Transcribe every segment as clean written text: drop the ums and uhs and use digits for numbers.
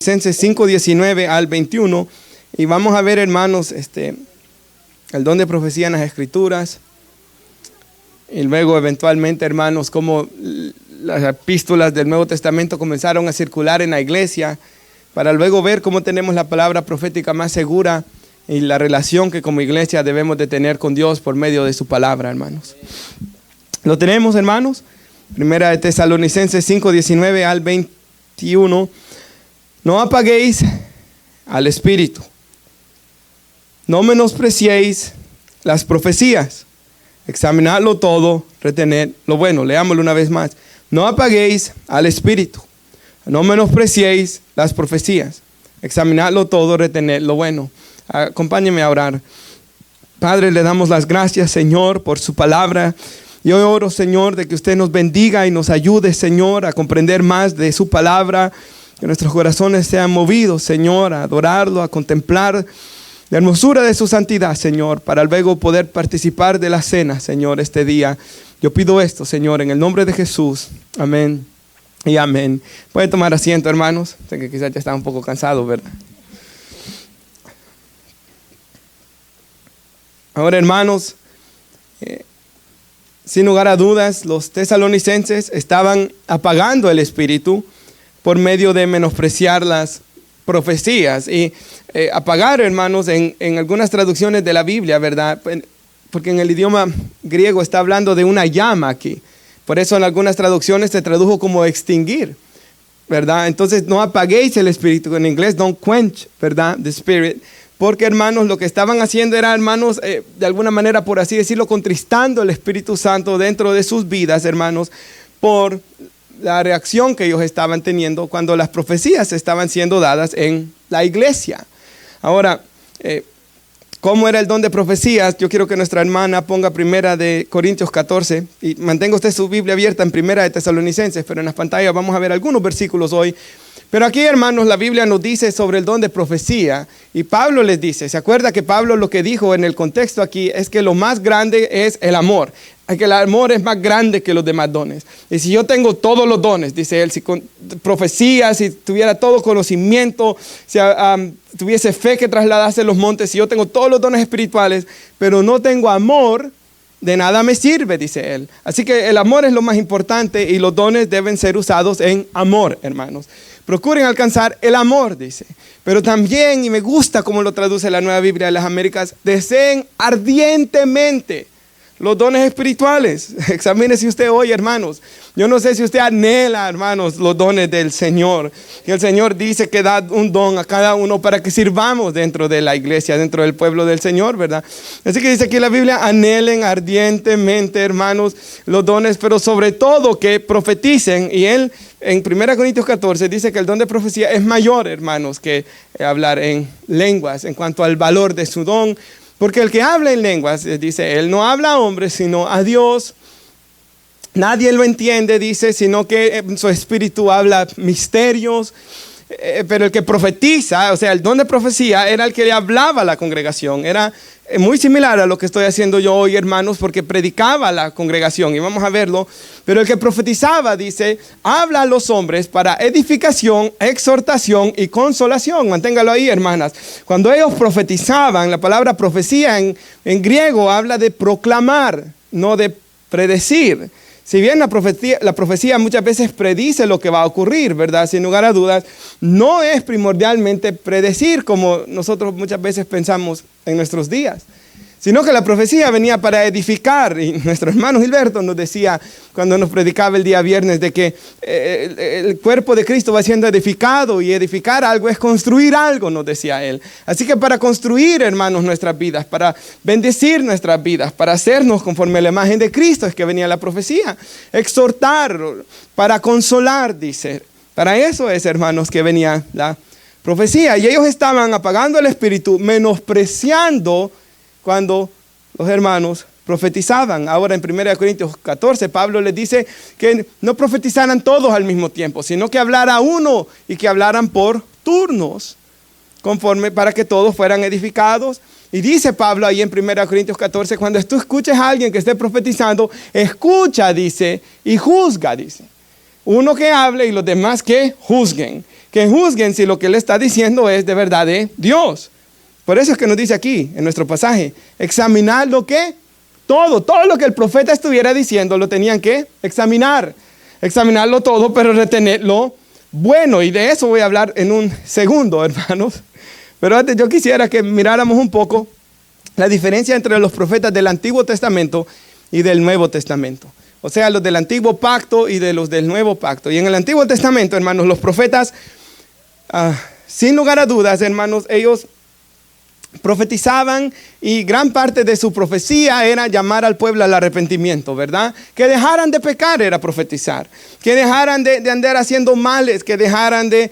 Colosenses 5:19 al 21, y vamos a ver, hermanos, el don de profecía en las Escrituras, y luego eventualmente, hermanos, cómo las epístolas del Nuevo Testamento comenzaron a circular en la iglesia, para luego ver cómo tenemos la palabra profética más segura y la relación que como iglesia debemos de tener con Dios por medio de su palabra, hermanos. ¿Lo tenemos, hermanos? Primera de Tesalonicenses 5:19 al 21. No apaguéis al Espíritu, no menospreciéis las profecías, examinadlo todo, retened lo bueno. Leámoslo una vez más. No apaguéis al Espíritu, no menospreciéis las profecías, examinadlo todo, retened lo bueno. Acompáñenme a orar. Padre, le damos las gracias, Señor, por su palabra. Yo oro, Señor, de que usted nos bendiga y nos ayude, Señor, a comprender más de su palabra. Que nuestros corazones sean movidos, Señor, a adorarlo, a contemplar la hermosura de su santidad, Señor, para luego poder participar de la cena, Señor, este día. Yo pido esto, Señor, en el nombre de Jesús. Amén y amén. Pueden tomar asiento, hermanos. Sé que quizás ya están un poco cansados, ¿verdad? Ahora, hermanos, sin lugar a dudas, los tesalonicenses estaban apagando el espíritu por medio de menospreciar las profecías. Y apagar, hermanos, en algunas traducciones de la Biblia, ¿verdad? Porque en el idioma griego está hablando de una llama aquí. Por eso en algunas traducciones se tradujo como extinguir, ¿verdad? Entonces no apaguéis el espíritu, en inglés don't quench, ¿verdad? The spirit. Porque, hermanos, lo que estaban haciendo era, hermanos, de alguna manera, por así decirlo, contristando el Espíritu Santo dentro de sus vidas, hermanos, por la reacción que ellos estaban teniendo cuando las profecías estaban siendo dadas en la iglesia. Ahora, ¿cómo era el don de profecías? Yo quiero que nuestra hermana ponga Primera de Corintios 14, y mantenga usted su Biblia abierta en Primera de Tesalonicenses, pero en las pantallas vamos a ver algunos versículos hoy. Pero aquí, hermanos, la Biblia nos dice sobre el don de profecía, y Pablo les dice, ¿se acuerda que Pablo lo que dijo en el contexto aquí es que lo más grande es el amor? Que el amor es más grande que los demás dones. Y si yo tengo todos los dones, dice él, si con profecía, si tuviera todo conocimiento, si tuviese fe que trasladase los montes, si yo tengo todos los dones espirituales, pero no tengo amor, de nada me sirve, dice él. Así que el amor es lo más importante y los dones deben ser usados en amor, hermanos. Procuren alcanzar el amor, dice. Pero también, y me gusta como lo traduce la Nueva Biblia de las Américas, deseen ardientemente los dones espirituales. Examínese usted hoy, hermanos. Yo no sé si usted anhela, hermanos, los dones del Señor. Que el Señor dice que da un don a cada uno para que sirvamos dentro de la iglesia, dentro del pueblo del Señor, ¿verdad? Así que dice aquí la Biblia, anhelen ardientemente, hermanos, los dones, pero sobre todo que profeticen. Y él, en 1 Corintios 14, dice que el don de profecía es mayor, hermanos, que hablar en lenguas en cuanto al valor de su don. Porque el que habla en lenguas, dice él, no habla a hombres, sino a Dios. Nadie lo entiende, dice, sino que su espíritu habla misterios. Pero el que profetiza, o sea, el don de profecía era el que le hablaba a la congregación. Era muy similar a lo que estoy haciendo yo hoy, hermanos, porque predicaba a la congregación, y vamos a verlo. Pero el que profetizaba, dice, habla a los hombres para edificación, exhortación y consolación. Manténgalo ahí, hermanas. Cuando ellos profetizaban, la palabra profecía en griego habla de proclamar, no de predecir. Si bien la profecía muchas veces predice lo que va a ocurrir, ¿verdad? Sin lugar a dudas, no es primordialmente predecir como nosotros muchas veces pensamos en nuestros días, sino que la profecía venía para edificar. Y nuestro hermano Gilberto nos decía cuando nos predicaba el día viernes de que el cuerpo de Cristo va siendo edificado, y edificar algo es construir algo, nos decía él. Así que para construir, hermanos, nuestras vidas, para bendecir nuestras vidas, para hacernos conforme a la imagen de Cristo es que venía la profecía. Exhortar, para consolar, dice. Para eso es, hermanos, que venía la profecía. Y ellos estaban apagando el espíritu, menospreciando cuando los hermanos profetizaban. Ahora en 1 Corintios 14, Pablo les dice que no profetizaran todos al mismo tiempo, sino que hablara uno y que hablaran por turnos, conforme para que todos fueran edificados. Y dice Pablo ahí en 1 Corintios 14, cuando tú escuches a alguien que esté profetizando, escucha, dice, y juzga, dice. Uno que hable y los demás que juzguen. que juzguen si lo que él está diciendo es de verdad de Dios. Por eso es que nos dice aquí en nuestro pasaje, examinar lo que, todo lo que el profeta estuviera diciendo lo tenían que examinar. Examinarlo todo, pero retenerlo bueno. Y de eso voy a hablar en un segundo, hermanos. Pero antes yo quisiera que miráramos un poco la diferencia entre los profetas del Antiguo Testamento y del Nuevo Testamento. O sea, los del Antiguo Pacto y de los del Nuevo Pacto. Y en el Antiguo Testamento, hermanos, los profetas, sin lugar a dudas, hermanos, ellos profetizaban y gran parte de su profecía era llamar al pueblo al arrepentimiento, ¿verdad? Que dejaran de pecar era profetizar, que dejaran de andar haciendo males, que dejaran de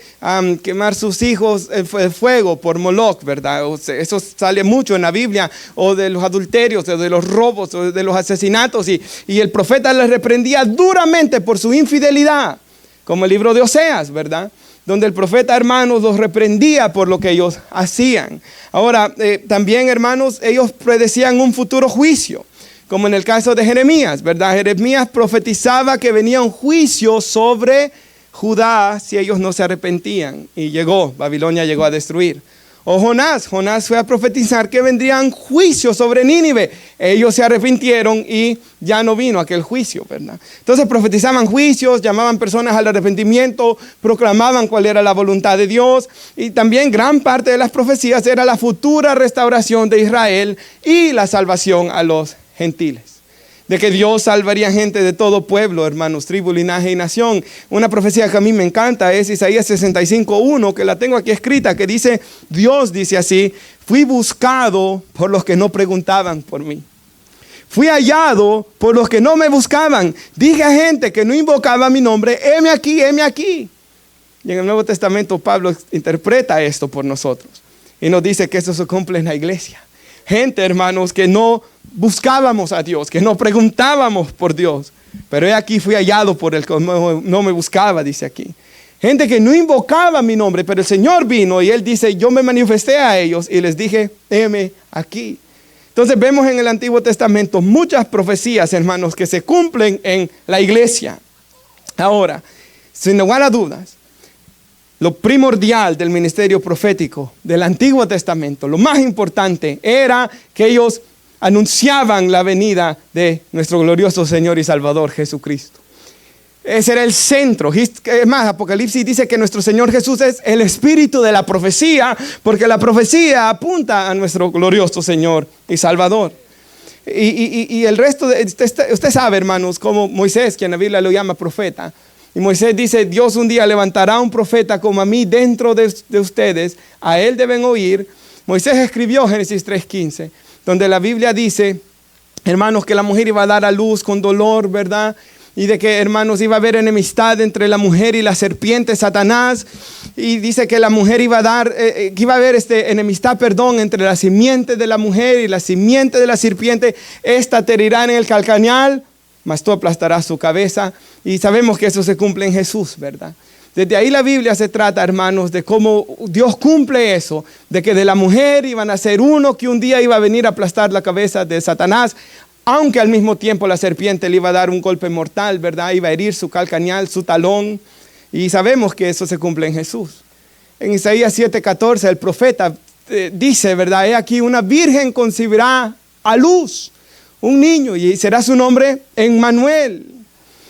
quemar sus hijos el fuego por Moloch, ¿verdad? Eso sale mucho en la Biblia, o de los adulterios, o de los robos, o de los asesinatos, y el profeta les reprendía duramente por su infidelidad, como el libro de Oseas, ¿verdad? Donde el profeta, hermanos, los reprendía por lo que ellos hacían. Ahora, también, hermanos, ellos predecían un futuro juicio, como en el caso de Jeremías, ¿verdad? Jeremías profetizaba que venía un juicio sobre Judá si ellos no se arrepentían. Y Babilonia llegó a destruir. O Jonás fue a profetizar que vendrían juicios sobre Nínive. Ellos se arrepintieron y ya no vino aquel juicio, ¿verdad? Entonces profetizaban juicios, llamaban personas al arrepentimiento, proclamaban cuál era la voluntad de Dios. Y también gran parte de las profecías era la futura restauración de Israel y la salvación a los gentiles. De que Dios salvaría gente de todo pueblo, hermanos, tribu, linaje y nación. Una profecía que a mí me encanta es Isaías 65:1, que la tengo aquí escrita, que dice, Dios dice así, fui buscado por los que no preguntaban por mí. Fui hallado por los que no me buscaban. Dije a gente que no invocaba mi nombre, heme aquí, heme aquí. Y en el Nuevo Testamento Pablo interpreta esto por nosotros. Y nos dice que eso se cumple en la iglesia. Gente, hermanos, que no buscábamos a Dios, que no preguntábamos por Dios. Pero he aquí fui hallado por el que no me buscaba, dice aquí. Gente que no invocaba mi nombre, pero el Señor vino y Él dice, yo me manifesté a ellos y les dije, heme aquí. Entonces vemos en el Antiguo Testamento muchas profecías, hermanos, que se cumplen en la iglesia. Ahora, sin lugar a dudas, lo primordial del ministerio profético del Antiguo Testamento, lo más importante era que ellos anunciaban la venida de nuestro glorioso Señor y Salvador Jesucristo. Ese era el centro. Es más, Apocalipsis dice que nuestro Señor Jesús es el espíritu de la profecía, porque la profecía apunta a nuestro glorioso Señor y Salvador. Y el resto, usted sabe, hermanos, como Moisés, quien la Biblia lo llama profeta. Y Moisés dice, Dios un día levantará un profeta como a mí dentro de ustedes, a él deben oír. Moisés escribió Génesis 3:15, donde la Biblia dice, hermanos, que la mujer iba a dar a luz con dolor, ¿verdad? Y de que, hermanos, iba a haber enemistad entre la mujer y la serpiente, Satanás. Y dice que la mujer iba a dar, que iba a haber enemistad, entre la simiente de la mujer y la simiente de la serpiente. Esta te herirá en el calcañal, mas tú aplastarás su cabeza. Y sabemos que eso se cumple en Jesús, ¿verdad? Desde ahí la Biblia se trata, hermanos, de cómo Dios cumple eso, de que de la mujer iban a ser uno que un día iba a venir a aplastar la cabeza de Satanás, aunque al mismo tiempo la serpiente le iba a dar un golpe mortal, ¿verdad? Iba a herir su calcañal, su talón, y sabemos que eso se cumple en Jesús. En Isaías 7:14 el profeta dice, ¿verdad? He aquí una virgen concebirá a luz un niño y será su nombre Emmanuel.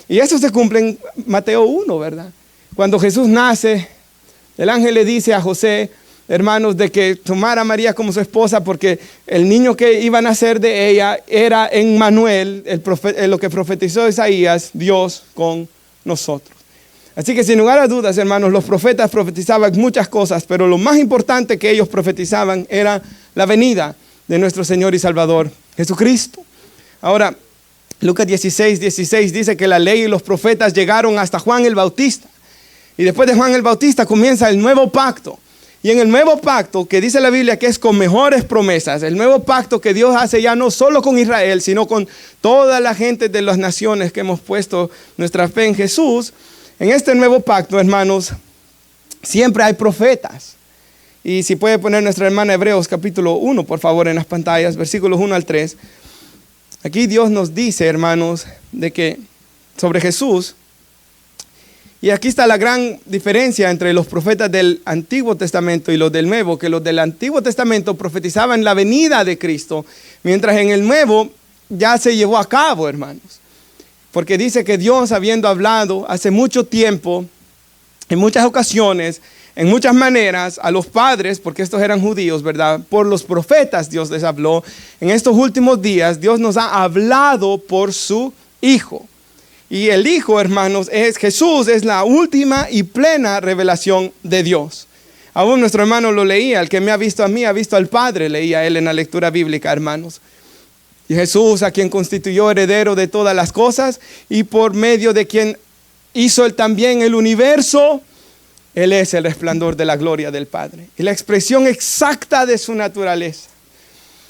Y eso se cumple en Mateo 1, ¿verdad? Cuando Jesús nace, el ángel le dice a José, hermanos, de que tomara a María como su esposa porque el niño que iba a nacer de ella era Emmanuel, lo que profetizó Isaías, Dios con nosotros. Así que sin lugar a dudas, hermanos, los profetas profetizaban muchas cosas, pero lo más importante que ellos profetizaban era la venida de nuestro Señor y Salvador Jesucristo. Ahora, Lucas 16:16 dice que la ley y los profetas llegaron hasta Juan el Bautista. Y después de Juan el Bautista comienza el nuevo pacto. Y en el nuevo pacto, que dice la Biblia que es con mejores promesas, el nuevo pacto que Dios hace ya no solo con Israel, sino con toda la gente de las naciones que hemos puesto nuestra fe en Jesús. En este nuevo pacto, hermanos, siempre hay profetas. Y si puede poner nuestra hermana Hebreos capítulo 1, por favor, en las pantallas, versículos 1 al 3. Aquí Dios nos dice, hermanos, de que sobre Jesús, Y aquí está la gran diferencia entre los profetas del Antiguo Testamento y los del Nuevo, que los del Antiguo Testamento profetizaban la venida de Cristo, mientras en el Nuevo ya se llevó a cabo, hermanos. Porque dice que Dios, habiendo hablado hace mucho tiempo, en muchas ocasiones, en muchas maneras, a los padres, porque estos eran judíos, ¿verdad? Por los profetas Dios les habló. En estos últimos días Dios nos ha hablado por su Hijo. Y el Hijo, hermanos, Jesús es la última y plena revelación de Dios. Aún nuestro hermano lo leía, el que me ha visto a mí, ha visto al Padre, leía él en la lectura bíblica, hermanos. Y Jesús, a quien constituyó heredero de todas las cosas y por medio de quien hizo él también el universo, Él es el resplandor de la gloria del Padre y la expresión exacta de su naturaleza.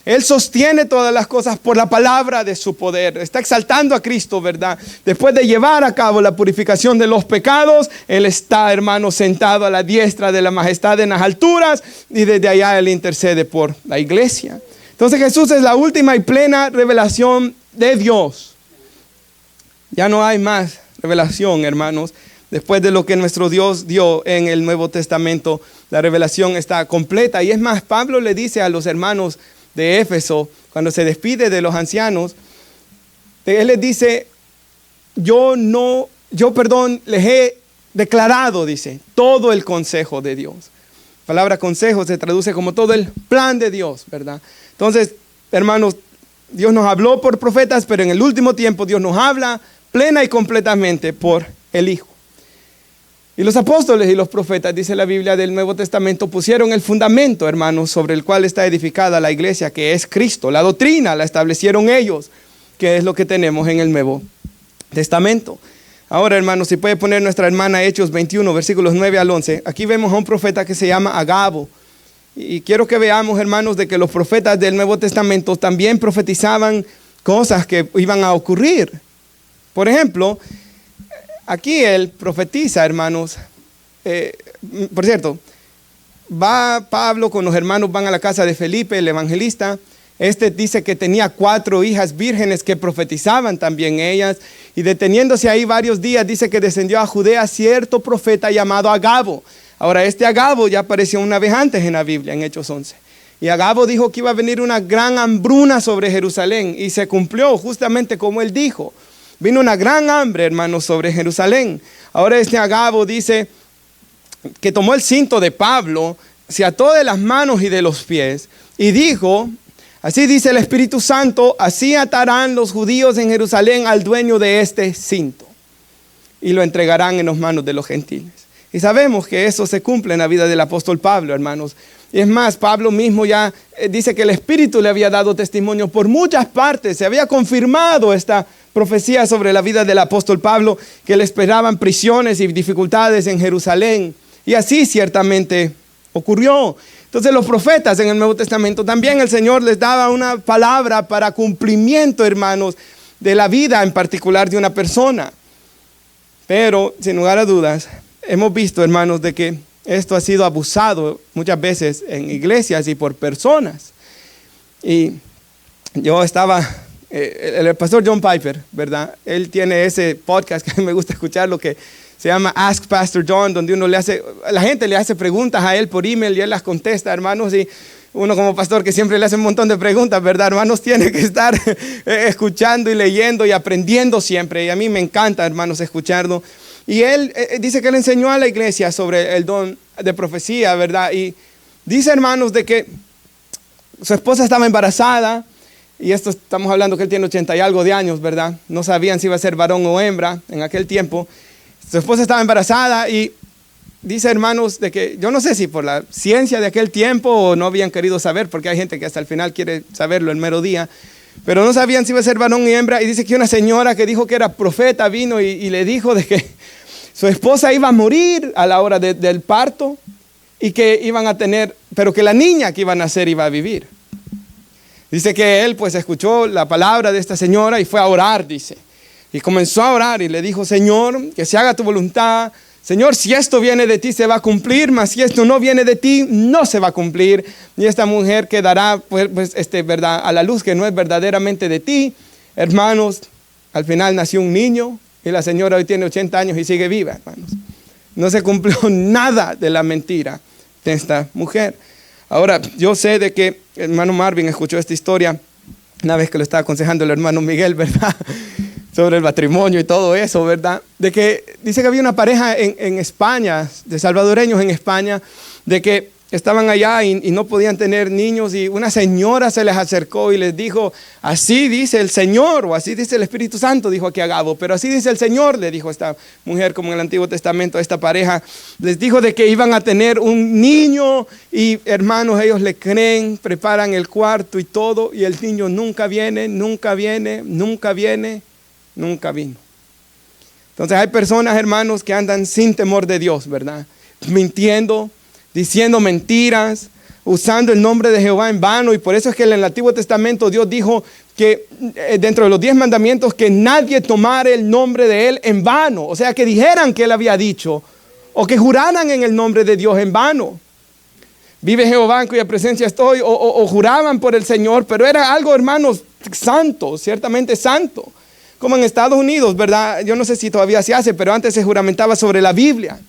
Él sostiene todas las cosas por la palabra de su poder. Está exaltando a Cristo, ¿verdad? Después de llevar a cabo la purificación de los pecados, Él está, hermano, sentado a la diestra de la majestad en las alturas y desde allá Él intercede por la iglesia. Entonces Jesús es la última y plena revelación de Dios. Ya no hay más revelación, hermanos. Después de lo que nuestro Dios dio en el Nuevo Testamento, la revelación está completa. Y es más, Pablo le dice a los hermanos de Éfeso, cuando se despide de los ancianos, él les dice, yo les he declarado, dice, todo el consejo de Dios. La palabra consejo se traduce como todo el plan de Dios, ¿verdad? Entonces, hermanos, Dios nos habló por profetas, pero en el último tiempo Dios nos habla plena y completamente por el Hijo. Y los apóstoles y los profetas, dice la Biblia del Nuevo Testamento, pusieron el fundamento, hermanos, sobre el cual está edificada la iglesia, que es Cristo. La doctrina la establecieron ellos, que es lo que tenemos en el Nuevo Testamento. Ahora, hermanos, si puede poner nuestra hermana Hechos 21, versículos 9 al 11. Aquí vemos a un profeta que se llama Agabo. Y quiero que veamos, hermanos, de que los profetas del Nuevo Testamento también profetizaban cosas que iban a ocurrir. Por ejemplo, aquí él profetiza, hermanos, por cierto, va Pablo con los hermanos, van a la casa de Felipe, el evangelista. Este dice que tenía 4 hijas vírgenes que profetizaban también ellas. Y deteniéndose ahí varios días, dice que descendió a Judea cierto profeta llamado Agabo. Ahora, este Agabo ya apareció una vez antes en la Biblia, en Hechos 11. Y Agabo dijo que iba a venir una gran hambruna sobre Jerusalén. Y se cumplió justamente como él dijo. Vino una gran hambre, hermanos, sobre Jerusalén. Ahora este Agabo dice que tomó el cinto de Pablo, se ató de las manos y de los pies y dijo, así dice el Espíritu Santo, así atarán los judíos en Jerusalén al dueño de este cinto y lo entregarán en las manos de los gentiles. Y sabemos que eso se cumple en la vida del apóstol Pablo, hermanos. Y es más, Pablo mismo ya dice que el Espíritu le había dado testimonio por muchas partes. Se había confirmado esta profecía sobre la vida del apóstol Pablo, que le esperaban prisiones y dificultades en Jerusalén. Y así ciertamente ocurrió. Entonces los profetas en el Nuevo Testamento también el Señor les daba una palabra para cumplimiento, hermanos, de la vida en particular de una persona. Pero, sin lugar a dudas, hemos visto, hermanos, de que esto ha sido abusado muchas veces en iglesias y por personas. Y yo estaba, el pastor John Piper, ¿verdad? Él tiene ese podcast que me gusta escuchar, lo que se llama Ask Pastor John, donde la gente le hace preguntas a él por email y él las contesta, hermanos. Y uno como pastor que siempre le hace un montón de preguntas, ¿verdad, hermanos? Tiene que estar escuchando y leyendo y aprendiendo siempre. Y a mí me encanta, hermanos, escucharlo. Y él dice que él enseñó a la iglesia sobre el don de profecía, ¿verdad? Y dice, hermanos, de que su esposa estaba embarazada. Y esto estamos hablando que él tiene 80 y algo de años, ¿verdad? No sabían si iba a ser varón o hembra en aquel tiempo. Su esposa estaba embarazada y dice, hermanos, de que yo no sé si por la ciencia de aquel tiempo o no habían querido saber, porque hay gente que hasta el final quiere saberlo el mero día. Pero no sabían si iba a ser varón y hembra. Y dice que una señora que dijo que era profeta vino y le dijo de que su esposa iba a morir a la hora del parto y que iban a tener, pero que la niña que iba a nacer iba a vivir. Dice que él pues escuchó la palabra de esta señora y fue a orar, dice. Y comenzó a orar y le dijo, Señor, que se haga tu voluntad. Señor, si esto viene de ti se va a cumplir, mas si esto no viene de ti, no se va a cumplir. Y esta mujer quedará verdad, a la luz que no es verdaderamente de ti. Hermanos, al final nació un niño. Y la señora hoy tiene 80 años y sigue viva, hermanos. No se cumplió nada de la mentira de esta mujer. Ahora, yo sé de que el hermano Marvin escuchó esta historia una vez que lo estaba aconsejando el hermano Miguel, ¿verdad? Sobre el matrimonio y todo eso, ¿verdad? De que dice que había una pareja en España, de salvadoreños en España, de que estaban allá y no podían tener niños, y una señora se les acercó y les dijo: así dice el Señor, o así dice el Espíritu Santo, dijo aquí Agabo, pero así dice el Señor, le dijo esta mujer, como en el Antiguo Testamento a esta pareja, les dijo de que iban a tener un niño, y hermanos, ellos le creen, preparan el cuarto y todo, y el niño nunca viene, nunca viene, nunca viene, nunca vino. Entonces hay personas, hermanos, que andan sin temor de Dios, ¿verdad? Mintiendo, diciendo mentiras, usando el nombre de Jehová en vano. Y por eso es que en el Antiguo Testamento Dios dijo que dentro de los 10 mandamientos, que nadie tomara el nombre de Él en vano. O sea, que dijeran que Él había dicho, o que juraran en el nombre de Dios en vano. Vive Jehová en cuya presencia estoy, o juraban por el Señor, pero era algo, hermanos, santo, ciertamente santo. Como en Estados Unidos, ¿verdad? Yo no sé si todavía se hace, pero antes se juramentaba sobre la Biblia,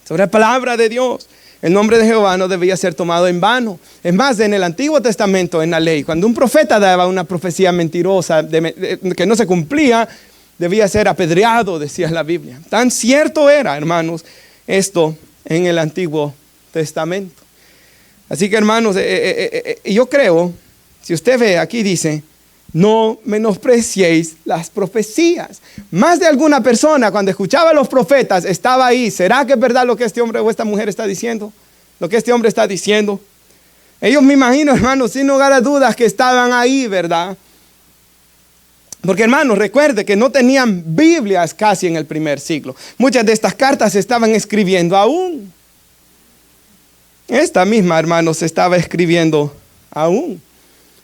sobre la palabra de Dios. El nombre de Jehová no debía ser tomado en vano. Es más, en el Antiguo Testamento, en la ley, cuando un profeta daba una profecía mentirosa que no se cumplía, debía ser apedreado, decía la Biblia. Tan cierto era, hermanos, esto en el Antiguo Testamento. Así que, hermanos, yo creo, si usted ve, aquí dice: no menospreciéis las profecías. Más de alguna persona, cuando escuchaba a los profetas, estaba ahí. ¿Será que es verdad lo que este hombre o esta mujer está diciendo? Lo que este hombre está diciendo. Ellos, me imagino, hermanos, sin lugar a dudas, que estaban ahí, ¿verdad? Porque, hermanos, recuerde que no tenían Biblias casi en el primer siglo. Muchas de estas cartas se estaban escribiendo aún. Esta misma, hermanos, se estaba escribiendo aún.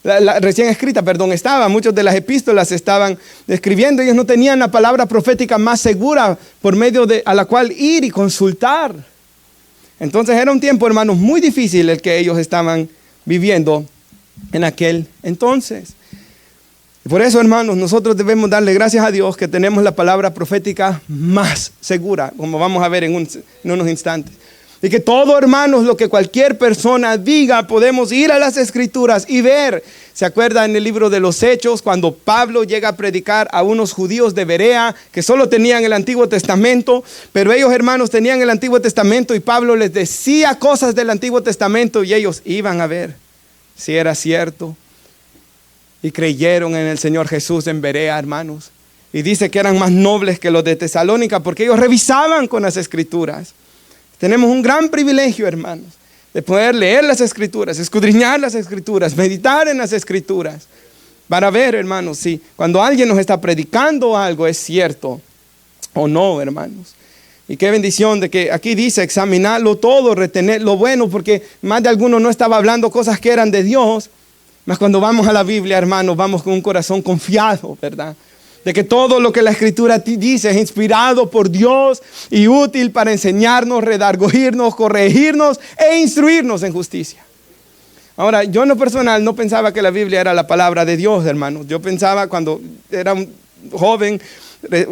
La recién escrita, estaba. Muchas de las epístolas se estaban escribiendo. Ellos no tenían la palabra profética más segura por medio a la cual ir y consultar. Entonces era un tiempo, hermanos, muy difícil el que ellos estaban viviendo en aquel entonces. Por eso, hermanos, nosotros debemos darle gracias a Dios que tenemos la palabra profética más segura, como vamos a ver en unos instantes. Y que todo, hermanos, lo que cualquier persona diga, podemos ir a las Escrituras y ver. ¿Se acuerda en el libro de los Hechos, cuando Pablo llega a predicar a unos judíos de Berea que solo tenían el Antiguo Testamento? Pero ellos, hermanos, tenían el Antiguo Testamento, y Pablo les decía cosas del Antiguo Testamento, y ellos iban a ver si era cierto. Y creyeron en el Señor Jesús en Berea, hermanos. Y dice que eran más nobles que los de Tesalónica, porque ellos revisaban con las Escrituras. Tenemos un gran privilegio, hermanos, de poder leer las Escrituras, escudriñar las Escrituras, meditar en las Escrituras, para ver, hermanos, si cuando alguien nos está predicando algo es cierto o no, hermanos. Y qué bendición de que aquí dice examinarlo todo, retener lo bueno, porque más de alguno no estaba hablando cosas que eran de Dios. Mas cuando vamos a la Biblia, hermanos, vamos con un corazón confiado, ¿verdad? De que todo lo que la Escritura dice es inspirado por Dios y útil para enseñarnos, redarguirnos, corregirnos e instruirnos en justicia. Ahora, yo en lo personal no pensaba que la Biblia era la palabra de Dios, hermanos. Yo pensaba cuando era un joven,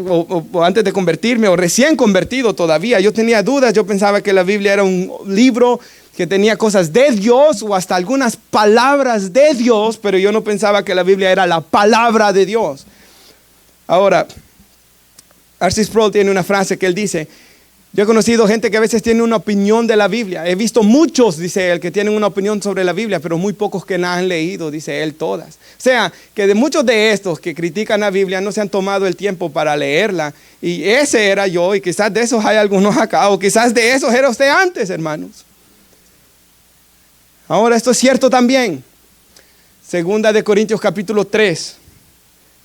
o antes de convertirme, o recién convertido todavía, yo tenía dudas. Yo pensaba que la Biblia era un libro que tenía cosas de Dios o hasta algunas palabras de Dios, pero yo no pensaba que la Biblia era la palabra de Dios. Ahora, R.C. Sproul tiene una frase que él dice: yo he conocido gente que a veces tiene una opinión de la Biblia. He visto muchos, dice él, que tienen una opinión sobre la Biblia, pero muy pocos que la han leído, dice él, todas. O sea, que de muchos de estos que critican la Biblia no se han tomado el tiempo para leerla. Y ese era yo, y quizás de esos hay algunos acá, o quizás de esos era usted antes, hermanos. Ahora, esto es cierto también. Segunda de Corintios capítulo 3.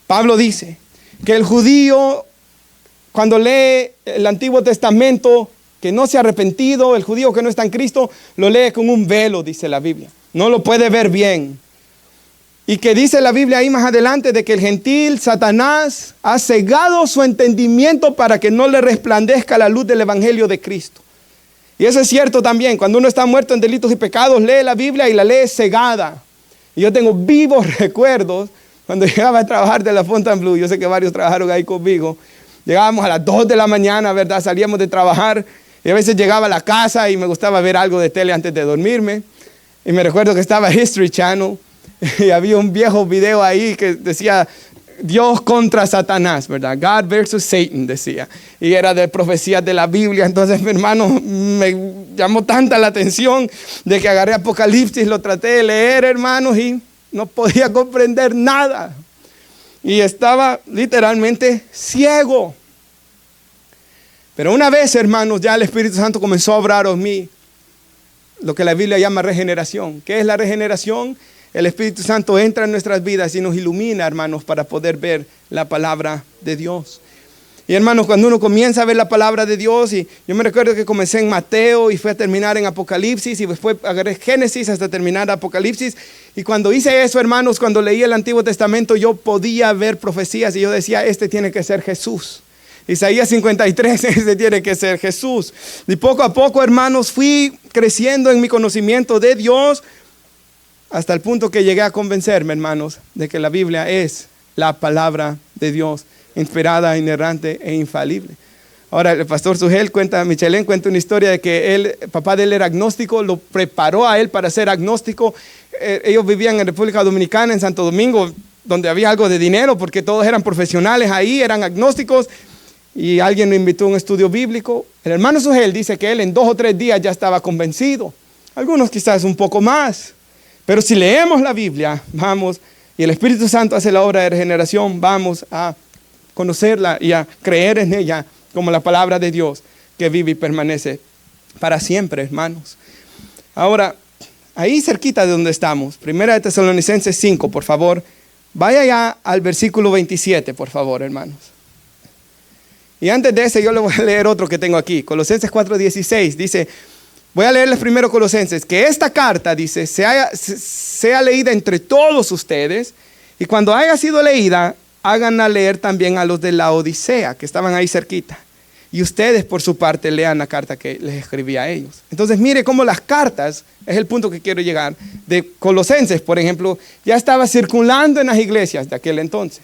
Pablo dice que el judío, cuando lee el Antiguo Testamento, que no se ha arrepentido, el judío que no está en Cristo, lo lee con un velo, dice la Biblia. No lo puede ver bien. Y que dice la Biblia ahí más adelante de que el gentil, Satanás, ha cegado su entendimiento para que no le resplandezca la luz del Evangelio de Cristo. Y eso es cierto también. Cuando uno está muerto en delitos y pecados, lee la Biblia y la lee cegada. Y yo tengo vivos recuerdos Cuando llegaba a trabajar de la Fontainebleau, yo sé que varios trabajaron ahí conmigo, llegábamos a las 2 de la mañana, ¿verdad? Salíamos de trabajar y a veces llegaba a la casa y me gustaba ver algo de tele antes de dormirme. Y me recuerdo que estaba History Channel y había un viejo video ahí que decía Dios contra Satanás, ¿verdad? God versus Satan, decía. Y era de profecías de la Biblia. Entonces, mi hermano, me llamó tanta la atención de que agarré Apocalipsis, lo traté de leer, hermanos, y no podía comprender nada. Y estaba literalmente ciego. Pero una vez, hermanos, ya el Espíritu Santo comenzó a obrar en mí lo que la Biblia llama regeneración. ¿Qué es la regeneración? El Espíritu Santo entra en nuestras vidas y nos ilumina, hermanos, para poder ver la palabra de Dios. Y hermanos, cuando uno comienza a ver la palabra de Dios, y yo me recuerdo que comencé en Mateo y fui a terminar en Apocalipsis y después agarré Génesis hasta terminar Apocalipsis. Y cuando hice eso, hermanos, cuando leí el Antiguo Testamento, yo podía ver profecías y yo decía, este tiene que ser Jesús. Isaías 53, este tiene que ser Jesús. Y poco a poco, hermanos, fui creciendo en mi conocimiento de Dios hasta el punto que llegué a convencerme, hermanos, de que la Biblia es la palabra de Dios, inspirada, inerrante e infalible. Ahora, el pastor Sugel Michelén cuenta una historia de que el papá de él era agnóstico, lo preparó a él para ser agnóstico. Ellos vivían en República Dominicana, en Santo Domingo, donde había algo de dinero, porque todos eran profesionales ahí, eran agnósticos. Y alguien lo invitó a un estudio bíblico. El hermano Sugel dice que él en 2 o 3 días ya estaba convencido. Algunos quizás un poco más. Pero si leemos la Biblia, vamos, y el Espíritu Santo hace la obra de regeneración, vamos a conocerla y a creer en ella como la palabra de Dios que vive y permanece para siempre, hermanos. Ahora, ahí cerquita de donde estamos, 1 Tesalonicenses 5, por favor, vaya ya al versículo 27, por favor, hermanos. Y antes de ese yo le voy a leer otro que tengo aquí, Colosenses 4:16, dice, voy a leerles primero Colosenses, que esta carta, dice, sea leída entre todos ustedes, y cuando haya sido leída, háganla leer también a los de la Odisea, que estaban ahí cerquita. Y ustedes, por su parte, lean la carta que les escribí a ellos. Entonces, mire cómo las cartas, es el punto que quiero llegar, de Colosenses, por ejemplo, ya estaba circulando en las iglesias de aquel entonces.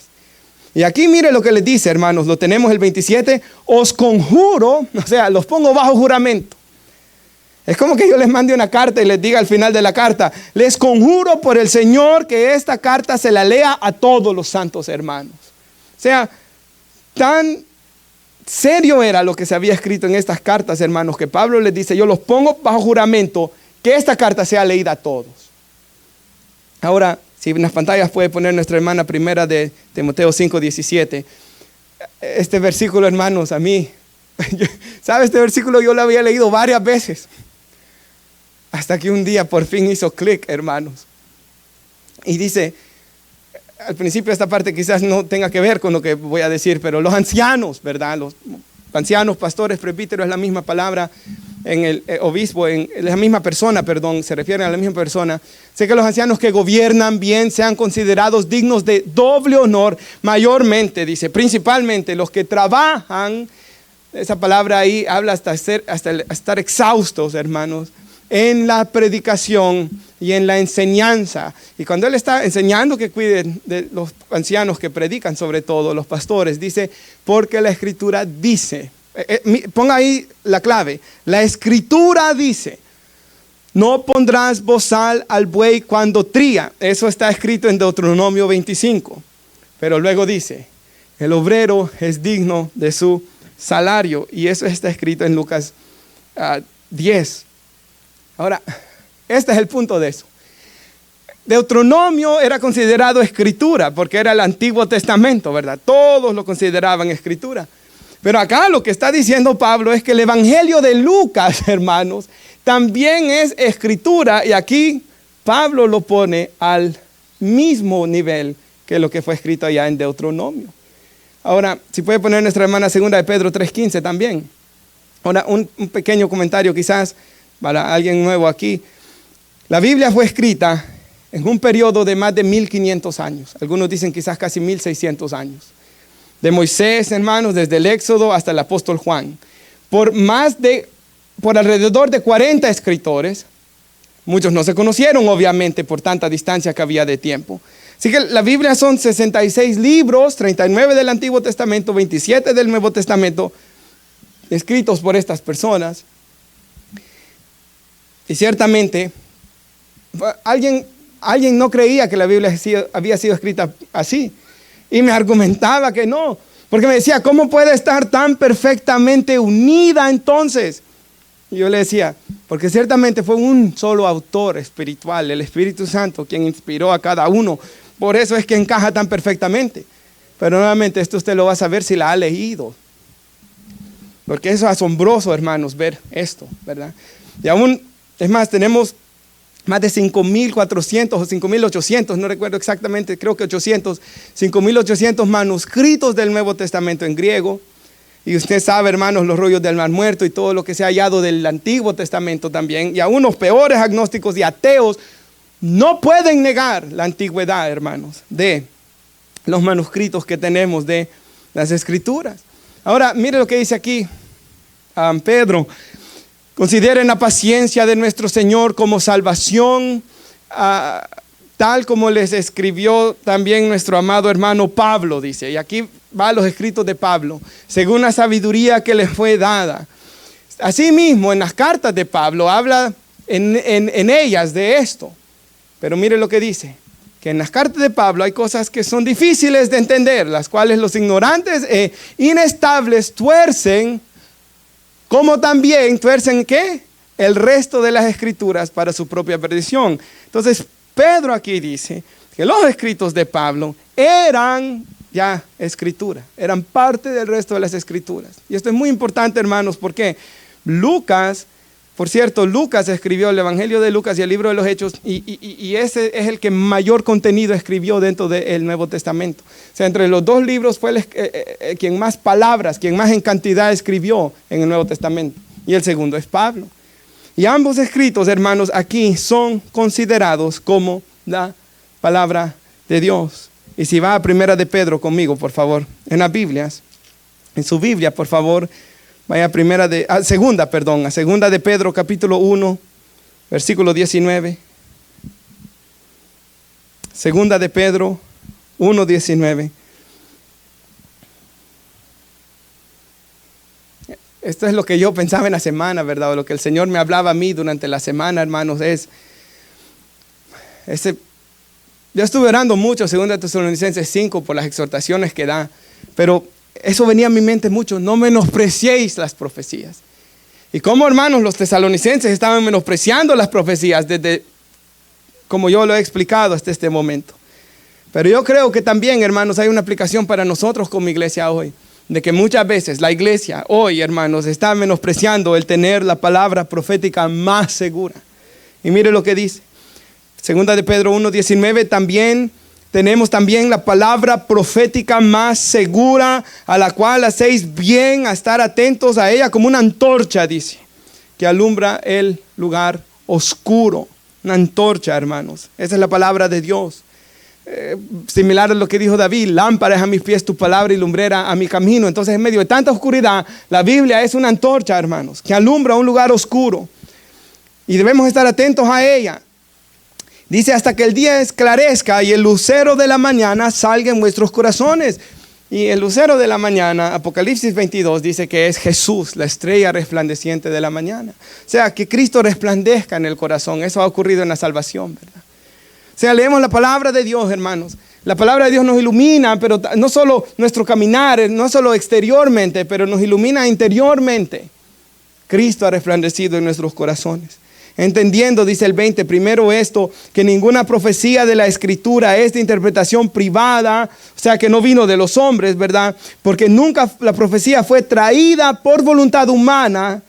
Y aquí mire lo que les dice, hermanos, lo tenemos el 27, os conjuro, o sea, los pongo bajo juramento. Es como que yo les mande una carta y les diga al final de la carta, les conjuro por el Señor que esta carta se la lea a todos los santos hermanos. O sea, tan serio era lo que se había escrito en estas cartas, hermanos, que Pablo les dice, yo los pongo bajo juramento que esta carta sea leída a todos. Ahora, si en las pantallas puede poner nuestra hermana primera de Timoteo 5:17. Este versículo, hermanos, a mí, ¿sabe? Este versículo yo lo había leído varias veces. Hasta que un día por fin hizo clic, hermanos. Y dice, al principio esta parte quizás no tenga que ver con lo que voy a decir, pero los ancianos, ¿verdad? Los ancianos, pastores, presbíteros, es la misma palabra en el obispo, es la misma persona, perdón, se refieren a la misma persona. Sé que los ancianos que gobiernan bien sean considerados dignos de doble honor, mayormente, dice, principalmente los que trabajan, esa palabra ahí habla hasta estar exhaustos, hermanos, en la predicación y en la enseñanza. Y cuando él está enseñando que cuiden de los ancianos que predican, sobre todo los pastores, dice, porque la Escritura dice, ponga ahí la clave, la Escritura dice, no pondrás bozal al buey cuando tría. Eso está escrito en Deuteronomio 25. Pero luego dice, el obrero es digno de su salario. Y eso está escrito en Lucas 10. Ahora, este es el punto de eso. Deuteronomio era considerado escritura porque era el Antiguo Testamento, ¿verdad? Todos lo consideraban escritura. Pero acá lo que está diciendo Pablo es que el Evangelio de Lucas, hermanos, también es escritura. Y aquí Pablo lo pone al mismo nivel que lo que fue escrito allá en Deuteronomio. Ahora, si puede poner nuestra hermana segunda de Pedro 3:15 también. Ahora, un pequeño comentario quizás para alguien nuevo aquí. La Biblia fue escrita en un periodo de más de 1500 años. Algunos dicen quizás casi 1600 años. De Moisés, hermanos, desde el Éxodo hasta el apóstol Juan. Por alrededor de 40 escritores Muchos no se conocieron, obviamente, por tanta distancia que había de tiempo. Así que la Biblia son 66 libros, 39 del Antiguo Testamento, 27 del Nuevo Testamento, escritos por estas personas. Y ciertamente, alguien no creía que la Biblia había sido escrita así. Y me argumentaba que no, porque me decía, ¿cómo puede estar tan perfectamente unida entonces? Y yo le decía, porque ciertamente fue un solo autor espiritual, el Espíritu Santo, quien inspiró a cada uno. Por eso es que encaja tan perfectamente. Pero nuevamente esto usted lo va a saber si la ha leído. Porque eso es asombroso, hermanos, ver esto, ¿verdad? Y aún, es más, tenemos más de 5.400 o 5.800, no recuerdo exactamente, creo que 5.800 manuscritos del Nuevo Testamento en griego. Y usted sabe, hermanos, los rollos del Mar Muerto y todo lo que se ha hallado del Antiguo Testamento también. Y aún los peores agnósticos y ateos no pueden negar la antigüedad, hermanos, de los manuscritos que tenemos de las Escrituras. Ahora, mire lo que dice aquí Pedro. Consideren la paciencia de nuestro Señor como salvación, tal como les escribió también nuestro amado hermano Pablo, dice. Y aquí va los escritos de Pablo, según la sabiduría que les fue dada. Asimismo, en las cartas de Pablo habla en ellas de esto. Pero mire lo que dice, que en las cartas de Pablo hay cosas que son difíciles de entender, las cuales los ignorantes e inestables tuercen, como también tuercen ¿qué? El resto de las escrituras para su propia perdición. Entonces, Pedro aquí dice que los escritos de Pablo eran ya escritura, eran parte del resto de las escrituras. Y esto es muy importante, hermanos, porque Lucas, por cierto, Lucas escribió el Evangelio de Lucas y el libro de los Hechos, y ese es el que mayor contenido escribió dentro del Nuevo Testamento. O sea, entre los dos libros fue quien más palabras, quien más en cantidad escribió en el Nuevo Testamento. Y el segundo es Pablo. Y ambos escritos, hermanos, aquí son considerados como la palabra de Dios. Y si va a Primera de Pedro conmigo, por favor, en las Biblias, en su Biblia, por favor, vaya a Segunda de Pedro, capítulo 1, versículo 19. Segunda de Pedro 1, 19. Esto es lo que yo pensaba en la semana, ¿verdad? O lo que el Señor me hablaba a mí durante la semana, hermanos, yo estuve orando mucho, 2 Tesalonicenses 5, por las exhortaciones que da, pero eso venía a mi mente mucho, no menospreciéis las profecías. Y como, hermanos, los tesalonicenses estaban menospreciando las profecías desde, como yo lo he explicado hasta este momento. Pero yo creo que también, hermanos, hay una aplicación para nosotros como iglesia hoy, de que muchas veces la iglesia hoy, hermanos, está menospreciando el tener la palabra profética más segura. Y mire lo que dice. Segunda de Pedro 1:19, tenemos también la palabra profética más segura, a la cual hacéis bien a estar atentos a ella como una antorcha, dice, que alumbra el lugar oscuro. Una antorcha, hermanos. Esa es la palabra de Dios. Similar a lo que dijo David, lámpara es a mis pies tu palabra y lumbrera a mi camino. Entonces, en medio de tanta oscuridad, la Biblia es una antorcha, hermanos, que alumbra un lugar oscuro. Y debemos estar atentos a ella. Dice, hasta que el día esclarezca y el lucero de la mañana salga en vuestros corazones. Y el lucero de la mañana, Apocalipsis 22, dice que es Jesús, la estrella resplandeciente de la mañana. O sea, que Cristo resplandezca en el corazón. Eso ha ocurrido en la salvación, ¿verdad? O sea, leemos la palabra de Dios, hermanos. La palabra de Dios nos ilumina, pero no solo nuestro caminar, no solo exteriormente, pero nos ilumina interiormente. Cristo ha resplandecido en nuestros corazones. Entendiendo, dice el 20, primero esto, que ninguna profecía de la Escritura es de interpretación privada, o sea que no vino de los hombres, ¿verdad? Porque nunca la profecía fue traída por voluntad humana,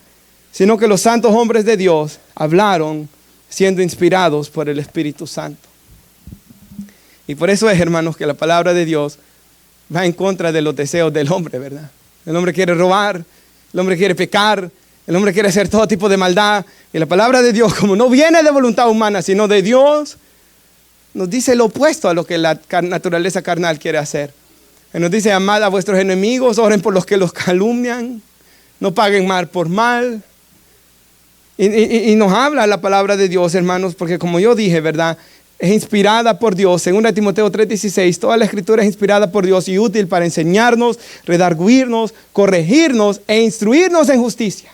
sino que los santos hombres de Dios hablaron siendo inspirados por el Espíritu Santo. Y por eso es, hermanos, que la palabra de Dios va en contra de los deseos del hombre, ¿verdad? El hombre quiere robar, el hombre quiere pecar, el hombre quiere hacer todo tipo de maldad. Y la palabra de Dios, como no viene de voluntad humana, sino de Dios, nos dice lo opuesto a lo que la naturaleza carnal quiere hacer. Y nos dice, amad a vuestros enemigos, oren por los que los calumnian, no paguen mal por mal. Y nos habla la palabra de Dios, hermanos, porque como yo dije, ¿verdad? Es inspirada por Dios. Según Timoteo 3:16, toda la escritura es inspirada por Dios y útil para enseñarnos, redarguirnos, corregirnos e instruirnos en justicia,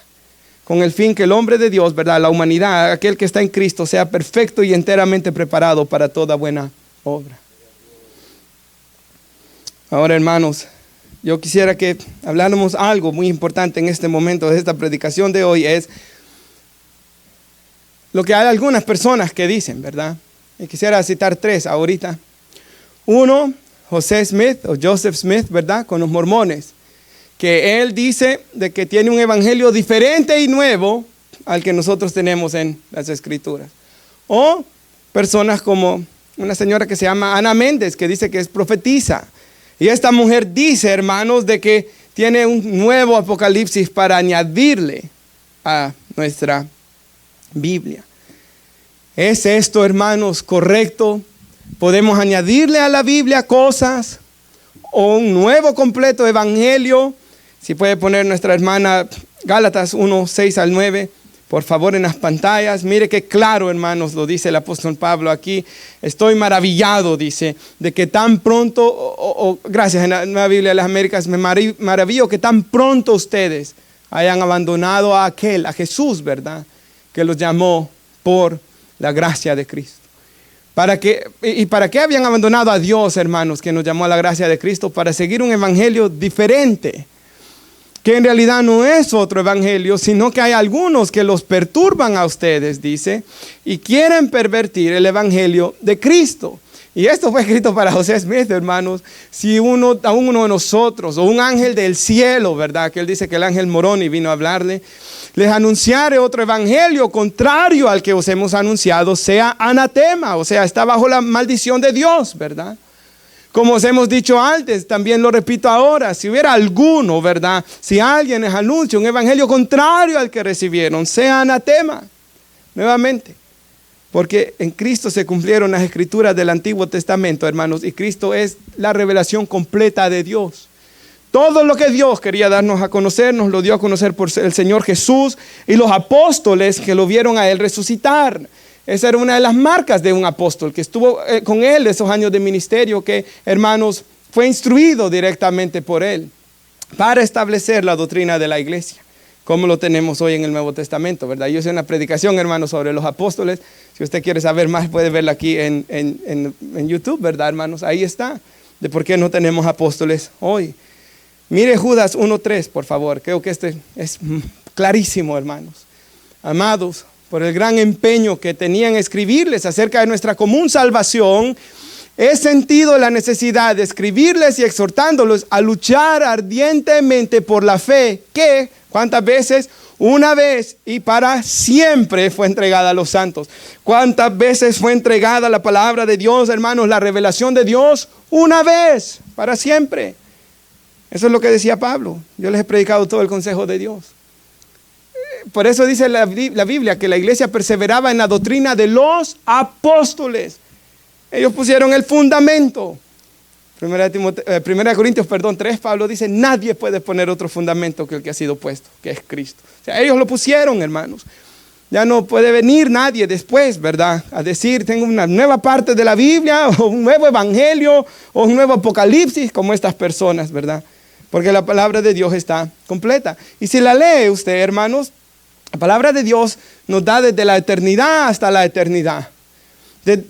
con el fin que el hombre de Dios, ¿verdad? La humanidad, aquel que está en Cristo, sea perfecto y enteramente preparado para toda buena obra. Ahora, hermanos, yo quisiera que habláramos algo muy importante en este momento de esta predicación de hoy, es lo que hay algunas personas que dicen, ¿verdad? Y quisiera citar 3 ahorita. Uno, José Smith o Joseph Smith, ¿verdad? Con los mormones, que él dice de que tiene un evangelio diferente y nuevo al que nosotros tenemos en las escrituras. O personas como una señora que se llama Ana Méndez, que dice que es profetisa. Y esta mujer dice, hermanos, de que tiene un nuevo apocalipsis para añadirle a nuestra Biblia. ¿Es esto, hermanos, correcto? ¿Podemos añadirle a la Biblia cosas? ¿O un nuevo completo evangelio? Si puede poner nuestra hermana Gálatas 1:6-9, por favor, en las pantallas. Mire qué claro, hermanos, lo dice el apóstol Pablo aquí. Estoy maravillado, dice, de que tan pronto, gracias, en la Nueva Biblia de las Américas, me maravillo que tan pronto ustedes hayan abandonado a aquel, a Jesús, ¿verdad? Que los llamó por la gracia de Cristo. ¿Para qué habían abandonado a Dios, hermanos, que nos llamó a la gracia de Cristo? Para seguir un evangelio diferente, que en realidad no es otro evangelio, sino que hay algunos que los perturban a ustedes, dice, y quieren pervertir el evangelio de Cristo. Y esto fue escrito para José Smith, hermanos. Si a uno de nosotros, o un ángel del cielo, ¿verdad? Que él dice que el ángel Moroni vino a hablarle, les anunciare otro evangelio contrario al que os hemos anunciado, sea anatema, o sea, está bajo la maldición de Dios, ¿verdad? Como os hemos dicho antes, también lo repito ahora, si hubiera alguno, ¿verdad? Si alguien les anuncia un evangelio contrario al que recibieron, sea anatema, nuevamente. Porque en Cristo se cumplieron las escrituras del Antiguo Testamento, hermanos, y Cristo es la revelación completa de Dios. Todo lo que Dios quería darnos a conocer, nos lo dio a conocer por el Señor Jesús y los apóstoles que lo vieron a Él resucitar. Esa era una de las marcas de un apóstol que estuvo con Él esos años de ministerio, que, hermanos, fue instruido directamente por Él para establecer la doctrina de la iglesia, como lo tenemos hoy en el Nuevo Testamento, ¿verdad? Yo hice una predicación, hermanos, sobre los apóstoles. Si usted quiere saber más, puede verla aquí en YouTube, ¿verdad, hermanos? Ahí está, de por qué no tenemos apóstoles hoy. Mire Judas 1:3, por favor. Creo que este es clarísimo, hermanos. Amados, por el gran empeño que tenían escribirles acerca de nuestra común salvación, he sentido la necesidad de escribirles y exhortándolos a luchar ardientemente por la fe que, ¿cuántas veces? Una vez y para siempre fue entregada a los santos. ¿Cuántas veces fue entregada la palabra de Dios, hermanos? La revelación de Dios, una vez, para siempre. Eso es lo que decía Pablo. Yo les he predicado todo el consejo de Dios. Por eso dice la Biblia que la iglesia perseveraba en la doctrina de los apóstoles. Ellos pusieron el fundamento. Primera Corintios 3, Pablo dice, nadie puede poner otro fundamento que el que ha sido puesto, que es Cristo. O sea, ellos lo pusieron, hermanos. Ya no puede venir nadie después, ¿verdad? A decir, tengo una nueva parte de la Biblia, o un nuevo evangelio, o un nuevo apocalipsis, como estas personas, ¿verdad? Porque la palabra de Dios está completa. Y si la lee usted, hermanos, la palabra de Dios nos da desde la eternidad hasta la eternidad.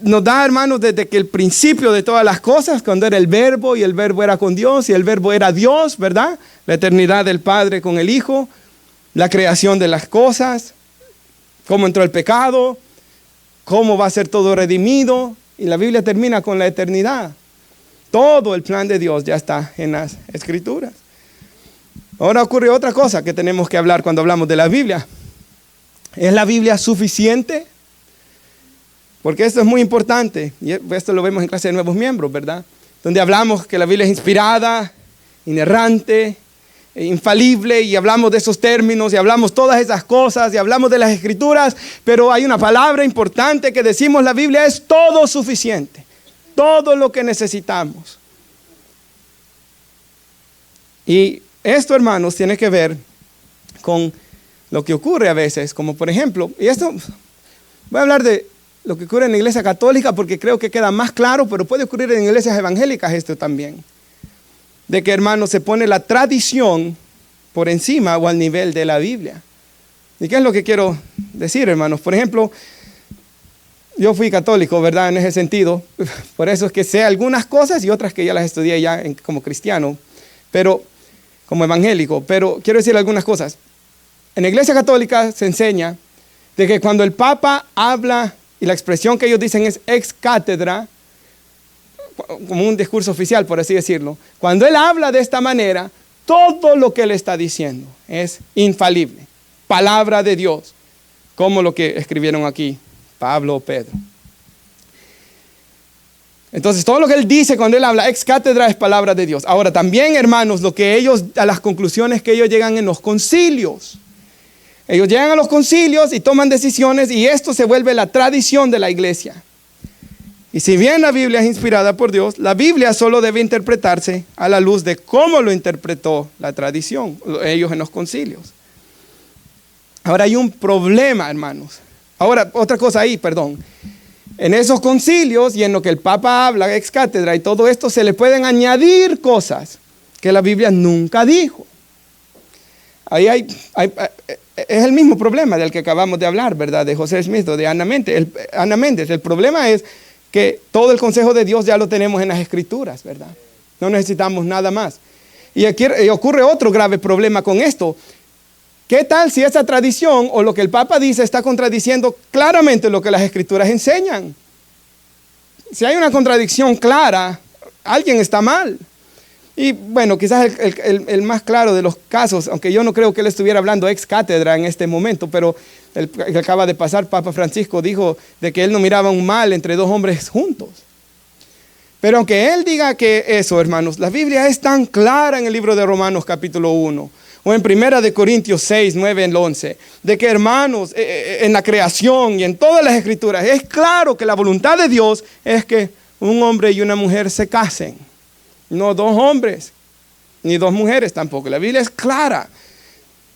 Nos da, hermanos, desde que el principio de todas las cosas, cuando era el verbo y el verbo era con Dios y el verbo era Dios, ¿verdad? La eternidad del Padre con el Hijo, la creación de las cosas, cómo entró el pecado, cómo va a ser todo redimido. Y la Biblia termina con la eternidad. Todo el plan de Dios ya está en las Escrituras. Ahora ocurre otra cosa que tenemos que hablar cuando hablamos de la Biblia. ¿Es la Biblia suficiente? Porque esto es muy importante. Y esto lo vemos en clase de nuevos miembros, ¿verdad? Donde hablamos que la Biblia es inspirada, inerrante, infalible, y hablamos de esos términos y hablamos todas esas cosas y hablamos de las Escrituras, pero hay una palabra importante que decimos: la Biblia es todo suficiente, todo lo que necesitamos. Y esto, hermanos, tiene que ver con lo que ocurre a veces, como por ejemplo, y esto, voy a hablar de lo que ocurre en la iglesia católica porque creo que queda más claro, pero puede ocurrir en iglesias evangélicas esto también. De que, hermanos, se pone la tradición por encima o al nivel de la Biblia. ¿Y qué es lo que quiero decir, hermanos? Por ejemplo, yo fui católico, ¿verdad? En ese sentido. Por eso es que sé algunas cosas y otras que ya las estudié ya como cristiano, pero como evangélico. Pero quiero decir algunas cosas. En la iglesia católica se enseña de que cuando el Papa habla, y la expresión que ellos dicen es ex cátedra, como un discurso oficial, por así decirlo. Cuando él habla de esta manera, todo lo que él está diciendo es infalible. Palabra de Dios, como lo que escribieron aquí Pablo o Pedro. Entonces, todo lo que él dice cuando él habla ex cátedra es palabra de Dios. Ahora, también, hermanos, a las conclusiones que ellos llegan en los concilios. Ellos llegan a los concilios y toman decisiones y esto se vuelve la tradición de la iglesia. Y si bien la Biblia es inspirada por Dios, la Biblia solo debe interpretarse a la luz de cómo lo interpretó la tradición, ellos en los concilios. Ahora hay un problema, hermanos. Ahora, otra cosa ahí, perdón. En esos concilios y en lo que el Papa habla, ex cátedra y todo esto, se le pueden añadir cosas que la Biblia nunca dijo. Ahí es el mismo problema del que acabamos de hablar, ¿verdad? De José Smith o de Ana Méndez. El problema es que todo el consejo de Dios ya lo tenemos en las Escrituras, ¿verdad? No necesitamos nada más. Y aquí ocurre otro grave problema con esto. ¿Qué tal si esa tradición o lo que el Papa dice está contradiciendo claramente lo que las Escrituras enseñan? Si hay una contradicción clara, alguien está mal. Y bueno, quizás el más claro de los casos, aunque yo no creo que él estuviera hablando ex cátedra en este momento, pero el que acaba de pasar, Papa Francisco, dijo de que él no miraba un mal entre dos hombres juntos. Pero aunque él diga que eso, hermanos, la Biblia es tan clara en el libro de Romanos capítulo 1, o en 1 Corintios 6, 9 y 11, de que, hermanos, en la creación y en todas las Escrituras, es claro que la voluntad de Dios es que un hombre y una mujer se casen. No dos hombres, ni dos mujeres tampoco. La Biblia es clara.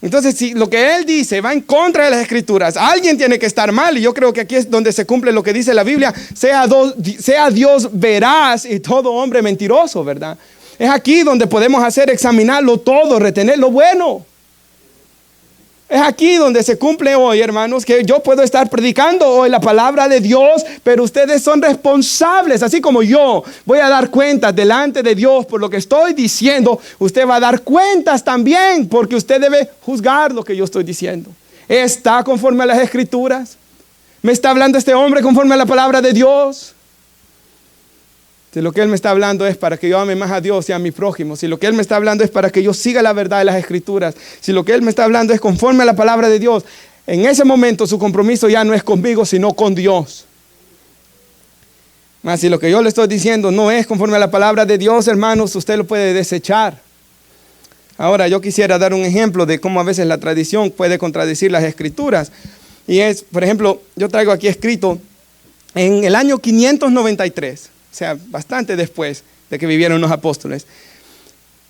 Entonces, si lo que él dice va en contra de las Escrituras, alguien tiene que estar mal. Y yo creo que aquí es donde se cumple lo que dice la Biblia. Sea Dios veraz y todo hombre mentiroso, ¿verdad? Es aquí donde podemos examinarlo todo, retener lo bueno. Es aquí donde se cumple hoy, hermanos, que yo puedo estar predicando hoy la palabra de Dios, pero ustedes son responsables, así como yo voy a dar cuentas delante de Dios por lo que estoy diciendo, usted va a dar cuentas también, porque usted debe juzgar lo que yo estoy diciendo. ¿Está conforme a las Escrituras? ¿Me está hablando este hombre conforme a la palabra de Dios? Si lo que él me está hablando es para que yo ame más a Dios y a mi prójimo, si lo que él me está hablando es para que yo siga la verdad de las Escrituras, si lo que él me está hablando es conforme a la palabra de Dios, en ese momento su compromiso ya no es conmigo, sino con Dios. Mas si lo que yo le estoy diciendo no es conforme a la palabra de Dios, hermanos, usted lo puede desechar. Ahora, yo quisiera dar un ejemplo de cómo a veces la tradición puede contradecir las Escrituras. Y es, por ejemplo, yo traigo aquí escrito en el año 593. O sea, bastante después de que vivieron los apóstoles.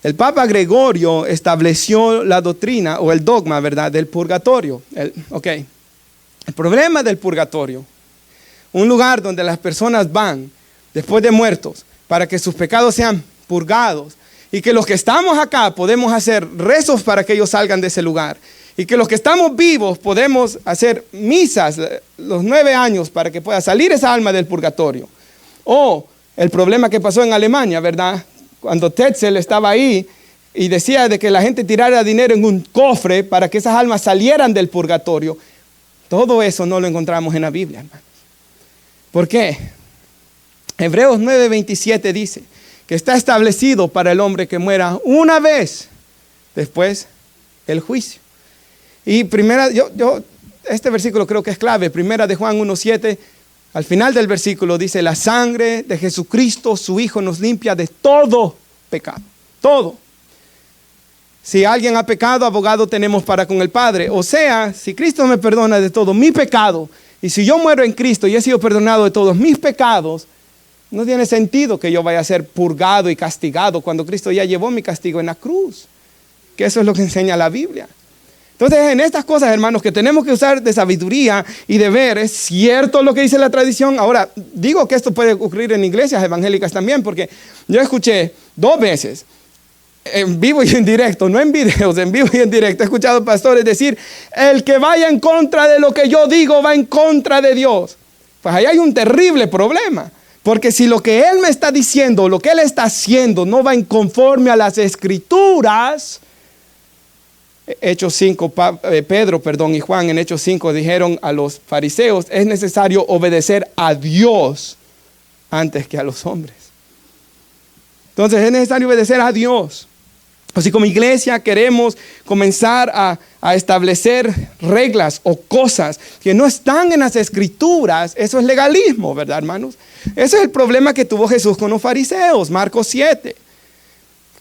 El Papa Gregorio estableció la doctrina o el dogma, ¿verdad?, del purgatorio. El problema del purgatorio, un lugar donde las personas van después de muertos para que sus pecados sean purgados y que los que estamos acá podemos hacer rezos para que ellos salgan de ese lugar y que los que estamos vivos podemos hacer misas los 9 años para que pueda salir esa alma del purgatorio. O el problema que pasó en Alemania, ¿verdad? Cuando Tetzel estaba ahí y decía de que la gente tirara dinero en un cofre para que esas almas salieran del purgatorio. Todo eso no lo encontramos en la Biblia, hermanos. ¿Por qué? Hebreos 9:27 dice que está establecido para el hombre que muera una vez, después el juicio. Y este versículo creo que es clave, 1 de Juan 1:7. Al final del versículo dice, la sangre de Jesucristo, su Hijo, nos limpia de todo pecado. Todo. Si alguien ha pecado, abogado tenemos para con el Padre. O sea, si Cristo me perdona de todo mi pecado, y si yo muero en Cristo y he sido perdonado de todos mis pecados, no tiene sentido que yo vaya a ser purgado y castigado cuando Cristo ya llevó mi castigo en la cruz. Que eso es lo que enseña la Biblia. Entonces, en estas cosas, hermanos, que tenemos que usar de sabiduría y de ver, es cierto lo que dice la tradición. Ahora, digo que esto puede ocurrir en iglesias evangélicas también, porque yo escuché 2 veces, en vivo y en directo, no en videos, en vivo y en directo, he escuchado pastores decir, el que vaya en contra de lo que yo digo va en contra de Dios. Pues ahí hay un terrible problema, porque si lo que él me está diciendo, lo que él está haciendo no va en conforme a las Escrituras. Hechos 5, Pedro y Juan en Hechos 5 dijeron a los fariseos, es necesario obedecer a Dios antes que a los hombres. Entonces es necesario obedecer a Dios. Así como iglesia queremos comenzar a establecer reglas o cosas que no están en las Escrituras, eso es legalismo, ¿verdad, hermanos? Ese es el problema que tuvo Jesús con los fariseos, Marcos 7.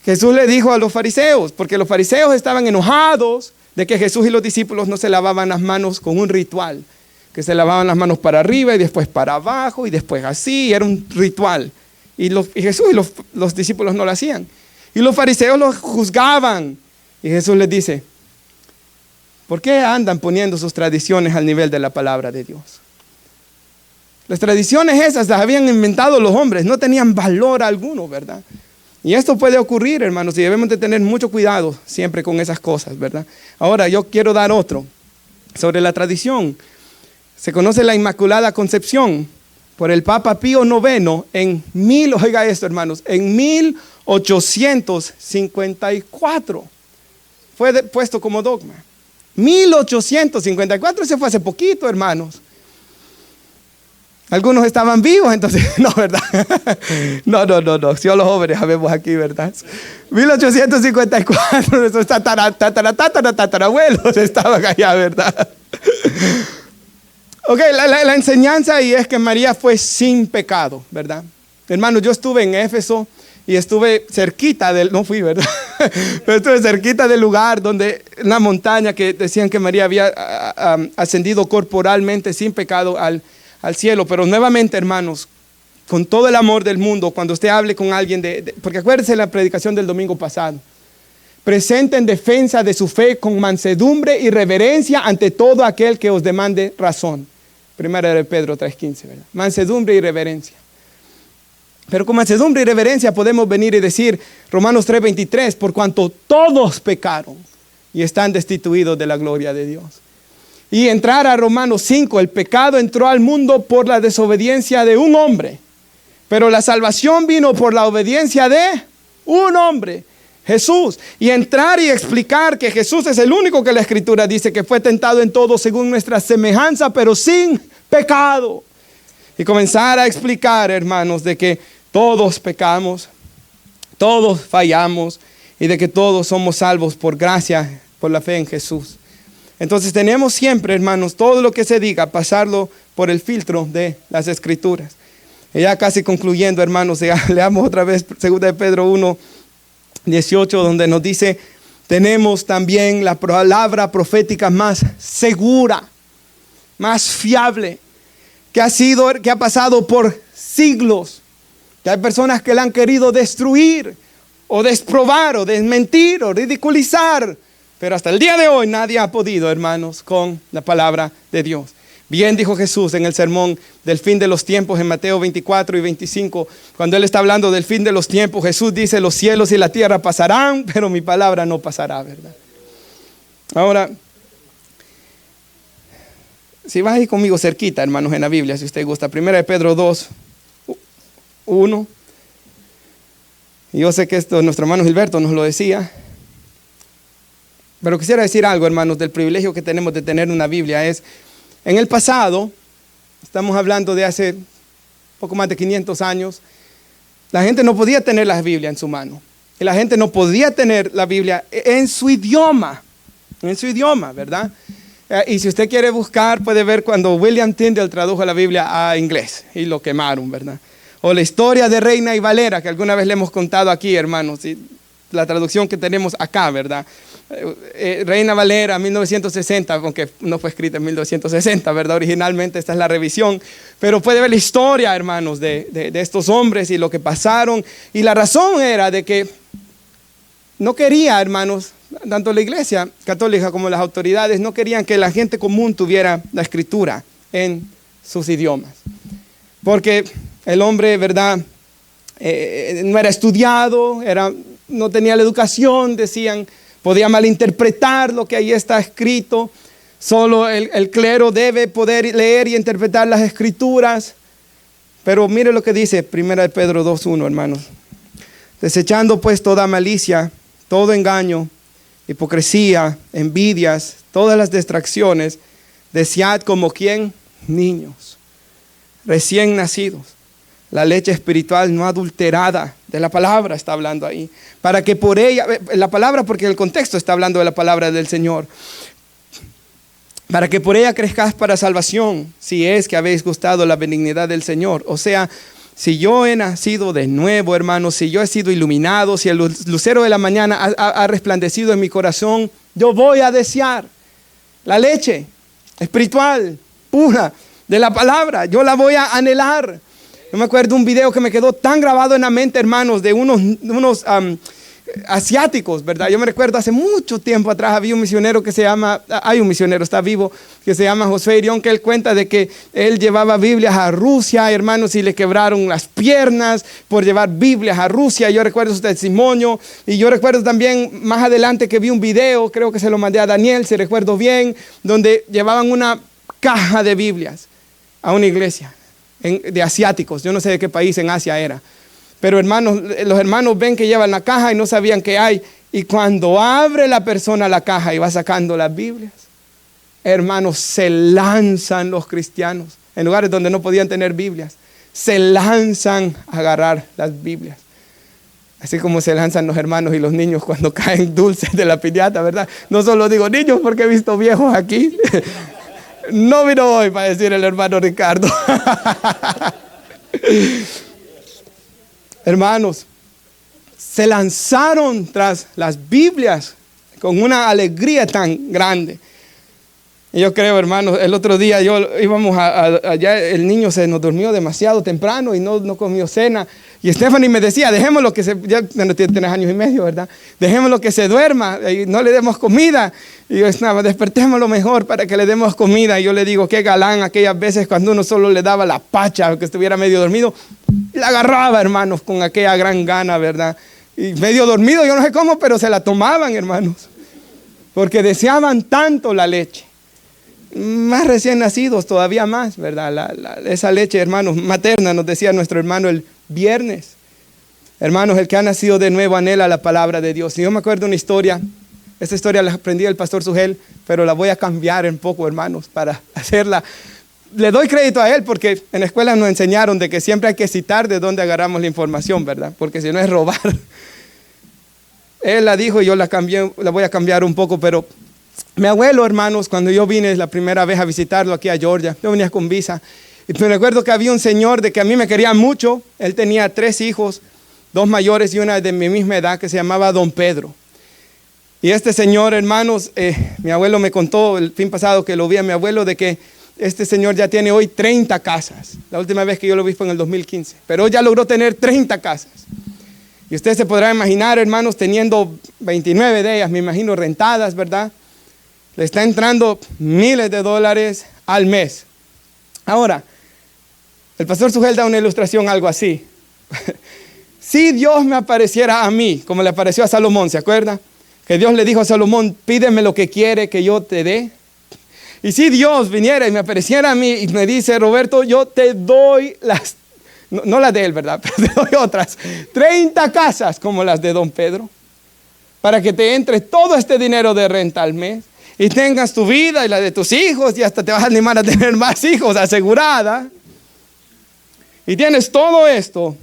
Jesús le dijo a los fariseos, porque los fariseos estaban enojados de que Jesús y los discípulos no se lavaban las manos con un ritual, que se lavaban las manos para arriba y después para abajo y después así, era un ritual. Y Jesús y los discípulos no lo hacían. Y los fariseos los juzgaban. Y Jesús les dice, ¿por qué andan poniendo sus tradiciones al nivel de la palabra de Dios? Las tradiciones esas las habían inventado los hombres, no tenían valor alguno, ¿verdad? Y esto puede ocurrir, hermanos, y debemos de tener mucho cuidado siempre con esas cosas, ¿verdad? Ahora, yo quiero dar otro sobre la tradición. Se conoce la Inmaculada Concepción por el Papa Pío IX oiga esto, hermanos, en 1854. Fue puesto como dogma. 1854, se fue hace poquito, hermanos. Algunos estaban vivos, entonces, no, ¿verdad? No, si los jóvenes sabemos aquí, ¿verdad? 1854, nuestros tatarabuelos estaban allá, ¿verdad? Ok, la enseñanza ahí es que María fue sin pecado, ¿verdad? Hermanos, yo estuve en Éfeso y estuve cerquita no fui, ¿verdad? Pero estuve cerquita del lugar donde, en la montaña que decían que María había ascendido corporalmente sin pecado al cielo. Pero nuevamente, hermanos, con todo el amor del mundo, cuando usted hable con alguien porque acuérdense la predicación del domingo pasado, presente en defensa de su fe con mansedumbre y reverencia ante todo aquel que os demande razón. Primera de Pedro 3:15, ¿verdad? Mansedumbre y reverencia. Pero con mansedumbre y reverencia podemos venir y decir, Romanos 3:23, por cuanto todos pecaron y están destituidos de la gloria de Dios. Y entrar a Romanos 5, el pecado entró al mundo por la desobediencia de un hombre, pero la salvación vino por la obediencia de un hombre, Jesús. Y entrar y explicar que Jesús es el único que la Escritura dice que fue tentado en todo según nuestra semejanza, pero sin pecado. Y comenzar a explicar, hermanos, de que todos pecamos, todos fallamos y de que todos somos salvos por gracia, por la fe en Jesús. Entonces tenemos siempre, hermanos, todo lo que se diga, pasarlo por el filtro de las Escrituras. Y ya casi concluyendo, hermanos, leamos otra vez 2 de Pedro 1:18, donde nos dice, tenemos también la palabra profética más segura, más fiable, que ha pasado por siglos, que hay personas que la han querido destruir, o desprobar, o desmentir, o ridiculizar, pero hasta el día de hoy nadie ha podido, hermanos, con la palabra de Dios. Bien dijo Jesús en el sermón del fin de los tiempos en Mateo 24 y 25. Cuando Él está hablando del fin de los tiempos, Jesús dice, los cielos y la tierra pasarán, pero mi palabra no pasará, ¿verdad? Ahora, si vas ahí conmigo cerquita, hermanos, en la Biblia, si usted gusta, 1 de Pedro 2:1. Y yo sé que esto nuestro hermano Gilberto nos lo decía. Pero quisiera decir algo, hermanos, del privilegio que tenemos de tener una Biblia. En el pasado, estamos hablando de hace poco más de 500 años, la gente no podía tener la Biblia en su mano. Y la gente no podía tener la Biblia en su idioma, ¿verdad? Y si usted quiere buscar, puede ver cuando William Tyndale tradujo la Biblia a inglés y lo quemaron, ¿verdad? O la historia de Reina y Valera, que alguna vez le hemos contado aquí, hermanos, y la traducción que tenemos acá, ¿verdad? Reina Valera 1960, aunque no fue escrita en 1960, ¿verdad? Originalmente esta es la revisión, pero puede ver la historia, hermanos, de estos hombres y lo que pasaron. Y la razón era de que no quería, hermanos, tanto la iglesia católica como las autoridades no querían que la gente común tuviera la escritura en sus idiomas. Porque el hombre, ¿verdad? No era estudiado, no tenía la educación, decían, podía malinterpretar lo que ahí está escrito. Solo el clero debe poder leer y interpretar las escrituras. Pero mire lo que dice 1 Pedro 2:1, hermanos. Desechando pues toda malicia, todo engaño, hipocresía, envidias, todas las distracciones, desead como quien niños, recién nacidos, la leche espiritual no adulterada, de la palabra está hablando ahí, para que por ella, la palabra porque el contexto está hablando de la palabra del Señor, para que por ella crezcáis para salvación, si es que habéis gustado la benignidad del Señor. O sea, si yo he nacido de nuevo, hermanos, si yo he sido iluminado, si el lucero de la mañana ha resplandecido en mi corazón, yo voy a desear la leche espiritual, pura, de la palabra. Yo la voy a anhelar. Yo me acuerdo de un video que me quedó tan grabado en la mente, hermanos, de unos asiáticos, ¿verdad? Yo me recuerdo hace mucho tiempo atrás había un misionero que se llama, hay un misionero, está vivo, que se llama José Irión, que él cuenta de que él llevaba Biblias a Rusia, hermanos, y le quebraron las piernas por llevar Biblias a Rusia. Yo recuerdo su testimonio, y yo recuerdo también más adelante que vi un video, creo que se lo mandé a Daniel, si recuerdo bien, donde llevaban una caja de Biblias a una iglesia de asiáticos, yo no sé de qué país en Asia era. Pero hermanos, los hermanos ven que llevan la caja y no sabían qué hay. Y cuando abre la persona la caja y va sacando las Biblias, hermanos, se lanzan los cristianos en lugares donde no podían tener Biblias. Se lanzan a agarrar las Biblias. Así como se lanzan los hermanos y los niños cuando caen dulces de la piñata, ¿verdad? No solo digo niños porque he visto viejos aquí. No vino hoy para decir el hermano Ricardo. Hermanos, se lanzaron tras las Biblias con una alegría tan grande. Y yo creo, hermanos, el otro día íbamos allá, el niño se nos durmió demasiado temprano y no comió cena. Y Stephanie me decía, dejémoslo que ya no tiene 3 años y medio, ¿verdad? Dejémoslo que se duerma y no le demos comida. Y yo estaba, despertémoslo mejor para que le demos comida. Y yo le digo, qué galán aquellas veces cuando uno solo le daba la pacha, que estuviera medio dormido. La agarraba, hermanos, con aquella gran gana, ¿verdad? Y medio dormido, yo no sé cómo, pero se la tomaban, hermanos. Porque deseaban tanto la leche. Más recién nacidos, todavía más, ¿verdad? Esa leche, hermanos, materna, nos decía nuestro hermano el viernes. Hermanos, el que ha nacido de nuevo anhela la palabra de Dios. Y yo me acuerdo de una historia, esta historia la aprendí del pastor Sugel, pero la voy a cambiar un poco, hermanos, para hacerla. Le doy crédito a él porque en la escuela nos enseñaron de que siempre hay que citar de dónde agarramos la información, ¿verdad? Porque si no es robar. Él la dijo y yo la voy a cambiar un poco, pero mi abuelo, hermanos, cuando yo vine la primera vez a visitarlo aquí a Georgia, yo venía con visa, y me recuerdo que había un señor de que a mí me quería mucho. Él tenía 3 hijos, 2 mayores y una de mi misma edad, que se llamaba Don Pedro. Y este señor, hermanos, mi abuelo me contó el fin pasado que lo vi a mi abuelo, de que este señor ya tiene hoy 30 casas. La última vez que yo lo vi fue en el 2015, pero hoy ya logró tener 30 casas. Y usted se podrá imaginar, hermanos, teniendo 29 de ellas, me imagino, rentadas, ¿verdad? Le está entrando miles de dólares al mes. Ahora, el pastor Sugel da una ilustración algo así. Si Dios me apareciera a mí, como le apareció a Salomón, ¿se acuerda? Que Dios le dijo a Salomón, pídeme lo que quiere que yo te dé. Y si Dios viniera y me apareciera a mí y me dice, Roberto, yo te doy las, no las de él, ¿verdad? Pero te doy otras, 30 casas como las de Don Pedro, para que te entre todo este dinero de renta al mes. Y tengas tu vida y la de tus hijos y hasta te vas a animar a tener más hijos asegurada. Y tienes todo esto.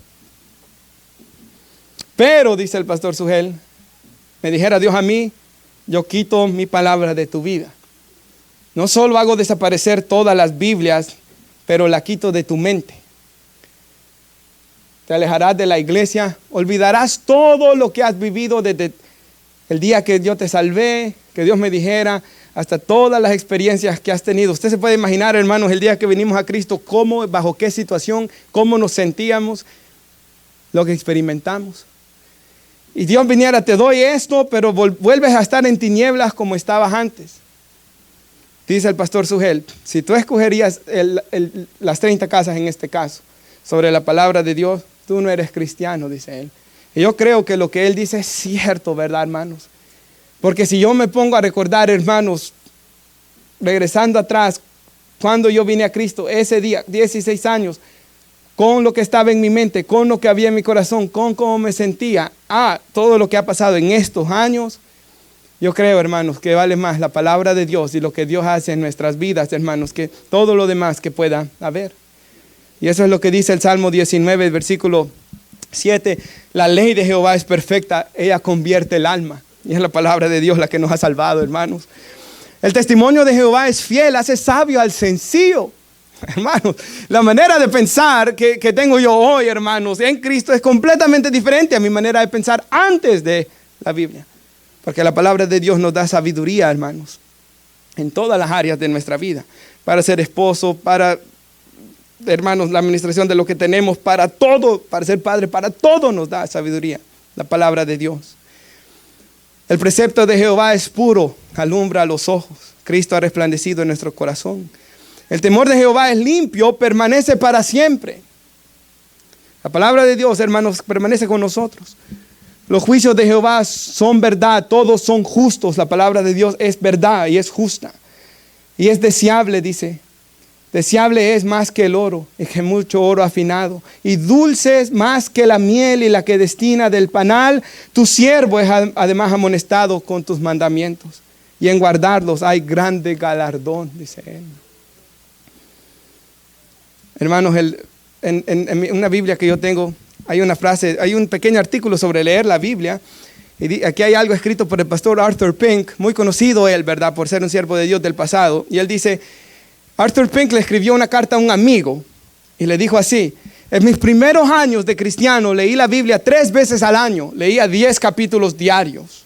Pero, dice el pastor Sugel, me dijera Dios a mí, yo quito mi palabra de tu vida. No solo hago desaparecer todas las Biblias, pero la quito de tu mente. Te alejarás de la iglesia, olvidarás todo lo que has vivido desde el día que yo te salvé, que Dios me dijera, hasta todas las experiencias que has tenido. Usted se puede imaginar, hermanos, el día que vinimos a Cristo, cómo, bajo qué situación, cómo nos sentíamos, lo que experimentamos. y Dios viniera, te doy esto, pero vuelves a estar en tinieblas como estabas antes. Dice el pastor Sugel, si tú escogerías las 30 casas en este caso, sobre la palabra de Dios, tú no eres cristiano, dice él. Y yo creo que lo que él dice es cierto, ¿verdad, hermanos? Porque si yo me pongo a recordar, hermanos, regresando atrás, cuando yo vine a Cristo, ese día, 16 años, con lo que estaba en mi mente, con lo que había en mi corazón, con cómo me sentía, todo lo que ha pasado en estos años, yo creo, hermanos, que vale más la palabra de Dios y lo que Dios hace en nuestras vidas, hermanos, que todo lo demás que pueda haber. Y eso es lo que dice el Salmo 19, versículo 7. La ley de Jehová es perfecta, ella convierte el alma. Y es la palabra de Dios la que nos ha salvado, hermanos. El testimonio de Jehová es fiel, hace sabio al sencillo. Hermanos, la manera de pensar que tengo yo hoy, hermanos, en Cristo es completamente diferente a mi manera de pensar antes de la Biblia. Porque la palabra de Dios nos da sabiduría, hermanos, en todas las áreas de nuestra vida. Para ser esposo, para, hermanos, la administración de lo que tenemos, para todo, para ser padre, para todo nos da sabiduría, la palabra de Dios. El precepto de Jehová es puro, alumbra los ojos. Cristo ha resplandecido en nuestro corazón. El temor de Jehová es limpio, permanece para siempre. La palabra de Dios, hermanos, permanece con nosotros. Los juicios de Jehová son verdad, todos son justos. La palabra de Dios es verdad y es justa. Y es deseable, dice. Deseable es más que el oro, y que mucho oro afinado. Y dulce es más que la miel y la que destina del panal. Tu siervo es además amonestado con tus mandamientos. Y en guardarlos hay grande galardón, dice él. Hermanos, en una Biblia que yo tengo, hay una frase, hay un pequeño artículo sobre leer la Biblia. Y aquí hay algo escrito por el pastor Arthur Pink, muy conocido él, ¿verdad? Por ser un siervo de Dios del pasado. Y él dice, Arthur Pink le escribió una carta a un amigo y le dijo así: en mis primeros años de cristiano leí la Biblia 3 veces al año, leía 10 capítulos diarios.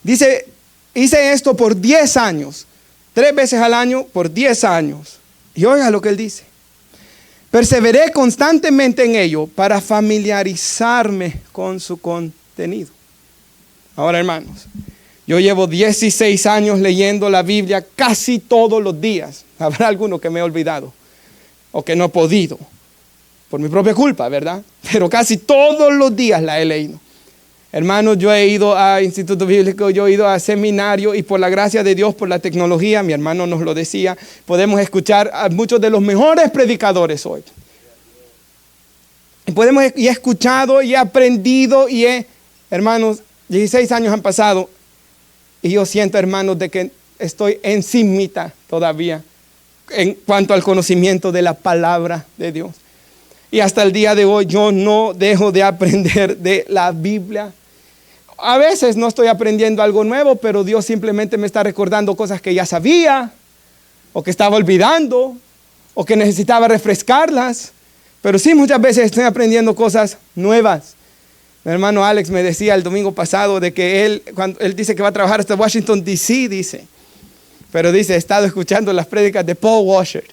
Dice, hice esto por 10 años, 3 veces al año por 10 años. Y oiga lo que él dice: perseveré constantemente en ello para familiarizarme con su contenido. Ahora, hermanos, yo llevo 16 años leyendo la Biblia casi todos los días. Habrá alguno que me he olvidado o que no he podido, por mi propia culpa, ¿verdad? Pero casi todos los días la he leído. Hermanos, yo he ido a instituto bíblico, yo he ido a seminario y por la gracia de Dios, por la tecnología, mi hermano nos lo decía, podemos escuchar a muchos de los mejores predicadores hoy. Y he escuchado y he aprendido hermanos, 16 años han pasado y yo siento, hermanos, de que estoy encimita todavía en cuanto al conocimiento de la palabra de Dios. Y hasta el día de hoy yo no dejo de aprender de la Biblia. A veces no estoy aprendiendo algo nuevo, pero Dios simplemente me está recordando cosas que ya sabía, o que estaba olvidando, o que necesitaba refrescarlas. Pero sí, muchas veces estoy aprendiendo cosas nuevas. Mi hermano Alex me decía el domingo pasado de que cuando él dice que va a trabajar hasta Washington, D.C., dice. Pero dice, he estado escuchando las prédicas de Paul Washer.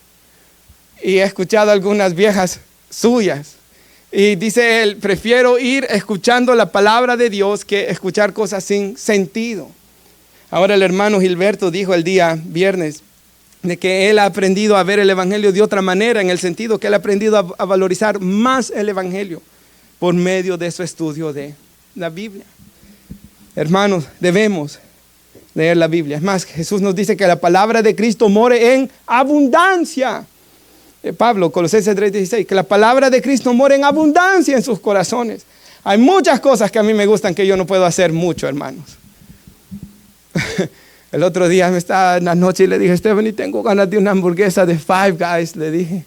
Y he escuchado algunas viejas suyas. Y dice él, prefiero ir escuchando la palabra de Dios que escuchar cosas sin sentido. Ahora el hermano Gilberto dijo el día viernes de que él ha aprendido a ver el evangelio de otra manera, en el sentido que él ha aprendido a valorizar más el evangelio por medio de su estudio de la Biblia. Hermanos, debemos leer la Biblia. Es más, Jesús nos dice que la palabra de Cristo more en abundancia. Pablo, Colosenses 3:16, que la palabra de Cristo more en abundancia en sus corazones. Hay muchas cosas que a mí me gustan que yo no puedo hacer mucho, hermanos. El otro día me estaba en la noche y le dije, Stephanie, tengo ganas de una hamburguesa de Five Guys, le dije.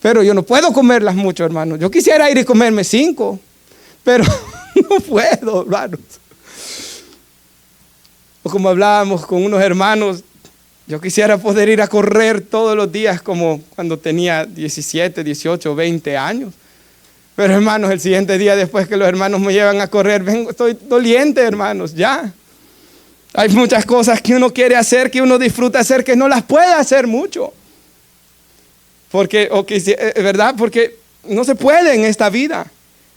Pero yo no puedo comerlas mucho, hermanos. Yo quisiera ir y comerme 5, pero no puedo, hermanos. O como hablábamos con unos hermanos, yo quisiera poder ir a correr todos los días como cuando tenía 17, 18, 20 años. Pero hermanos, el siguiente día después que los hermanos me llevan a correr, estoy doliente, hermanos, ya. Hay muchas cosas que uno quiere hacer, que uno disfruta hacer, que no las puede hacer mucho. ¿Verdad? Porque no se puede en esta vida.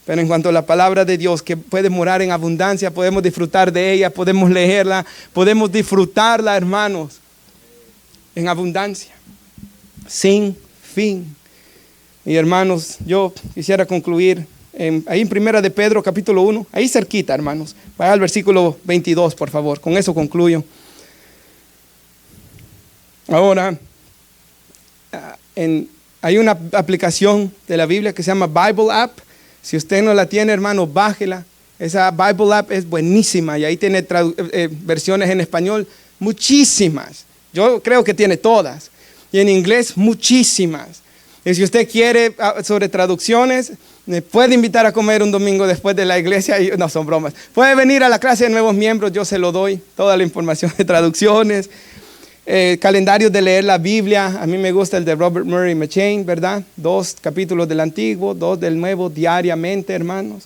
Pero en cuanto a la palabra de Dios, que puede morar en abundancia, podemos disfrutar de ella, podemos leerla, podemos disfrutarla, hermanos, en abundancia, sin fin. Y hermanos, yo quisiera concluir ahí en 1 de Pedro, capítulo 1, ahí cerquita, hermanos. Vaya al versículo 22, por favor, con eso concluyo. Ahora, hay una aplicación de la Biblia que se llama Bible App. Si usted no la tiene, hermano, bájela. Esa Bible App es buenísima y ahí tiene versiones en español, muchísimas. Yo creo que tiene todas. Y en inglés, muchísimas. Y si usted quiere sobre traducciones, me puede invitar a comer un domingo después de la iglesia. No, son bromas. Puede venir a la clase de nuevos miembros, yo se lo doy. Toda la información de traducciones. Calendarios de leer la Biblia. A mí me gusta el de Robert Murray McCheyne, ¿verdad? 2 capítulos del Antiguo, 2 del Nuevo diariamente, hermanos.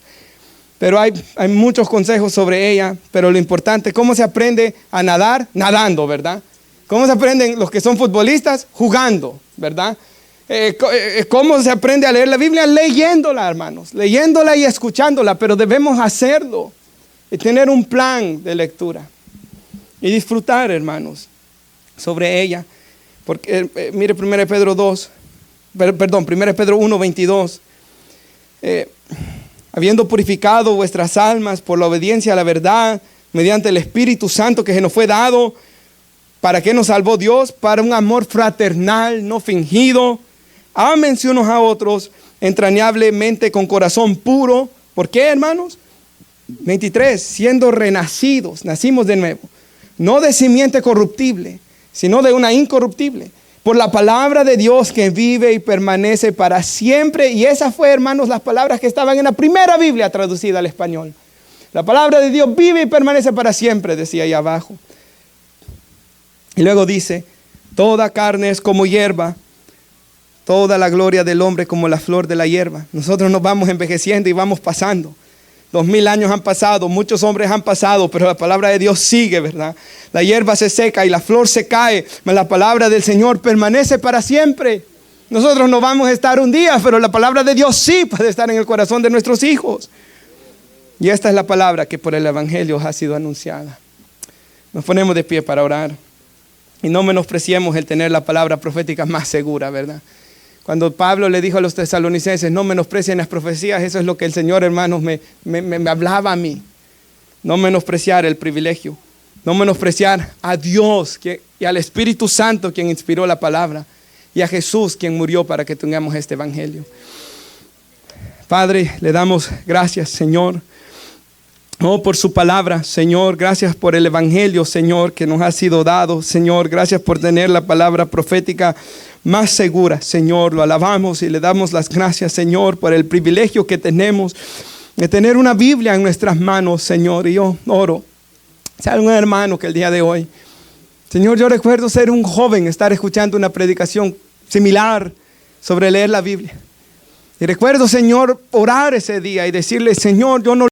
Pero hay muchos consejos sobre ella. Pero lo importante, ¿cómo se aprende a nadar? Nadando, ¿verdad? ¿Cómo se aprenden los que son futbolistas? Jugando, ¿verdad? ¿Cómo se aprende a leer la Biblia? Leyéndola, hermanos. Leyéndola y escuchándola, pero debemos hacerlo. Y tener un plan de lectura. Y disfrutar, hermanos, sobre ella. Porque mire 1 Pedro 1, 22. Habiendo purificado vuestras almas por la obediencia a la verdad, mediante el Espíritu Santo que se nos fue dado, ¿para qué nos salvó Dios? Para un amor fraternal, no fingido. Ámense unos a otros entrañablemente con corazón puro. ¿Por qué, hermanos? 23. Siendo renacidos, nacimos de nuevo, no de simiente corruptible, sino de una incorruptible, por la palabra de Dios que vive y permanece para siempre. Y esas fue, hermanos, las palabras que estaban en la primera Biblia traducida al español. La palabra de Dios vive y permanece para siempre, decía ahí abajo. Y luego dice, toda carne es como hierba, toda la gloria del hombre como la flor de la hierba. Nosotros nos vamos envejeciendo y vamos pasando. 2000 años han pasado, muchos hombres han pasado, pero la palabra de Dios sigue, ¿verdad? La hierba se seca y la flor se cae, pero la palabra del Señor permanece para siempre. Nosotros no vamos a estar un día, pero la palabra de Dios sí puede estar en el corazón de nuestros hijos. Y esta es la palabra que por el Evangelio ha sido anunciada. Nos ponemos de pie para orar. Y no menospreciemos el tener la palabra profética más segura, ¿verdad? Cuando Pablo le dijo a los tesalonicenses, no menosprecien las profecías, eso es lo que el Señor, hermanos, me hablaba a mí. No menospreciar el privilegio, no menospreciar a Dios y al Espíritu Santo quien inspiró la palabra y a Jesús quien murió para que tengamos este evangelio. Padre, le damos gracias, Señor. Oh, por su palabra, Señor. Gracias por el evangelio, Señor, que nos ha sido dado, Señor. Gracias por tener la palabra profética más segura, Señor. Lo alabamos y le damos las gracias, Señor, por el privilegio que tenemos de tener una Biblia en nuestras manos, Señor. Y yo oro, si hay algún hermano que el día de hoy, Señor, yo recuerdo ser un joven, estar escuchando una predicación similar sobre leer la Biblia. Y recuerdo, Señor, orar ese día y decirle, Señor, yo no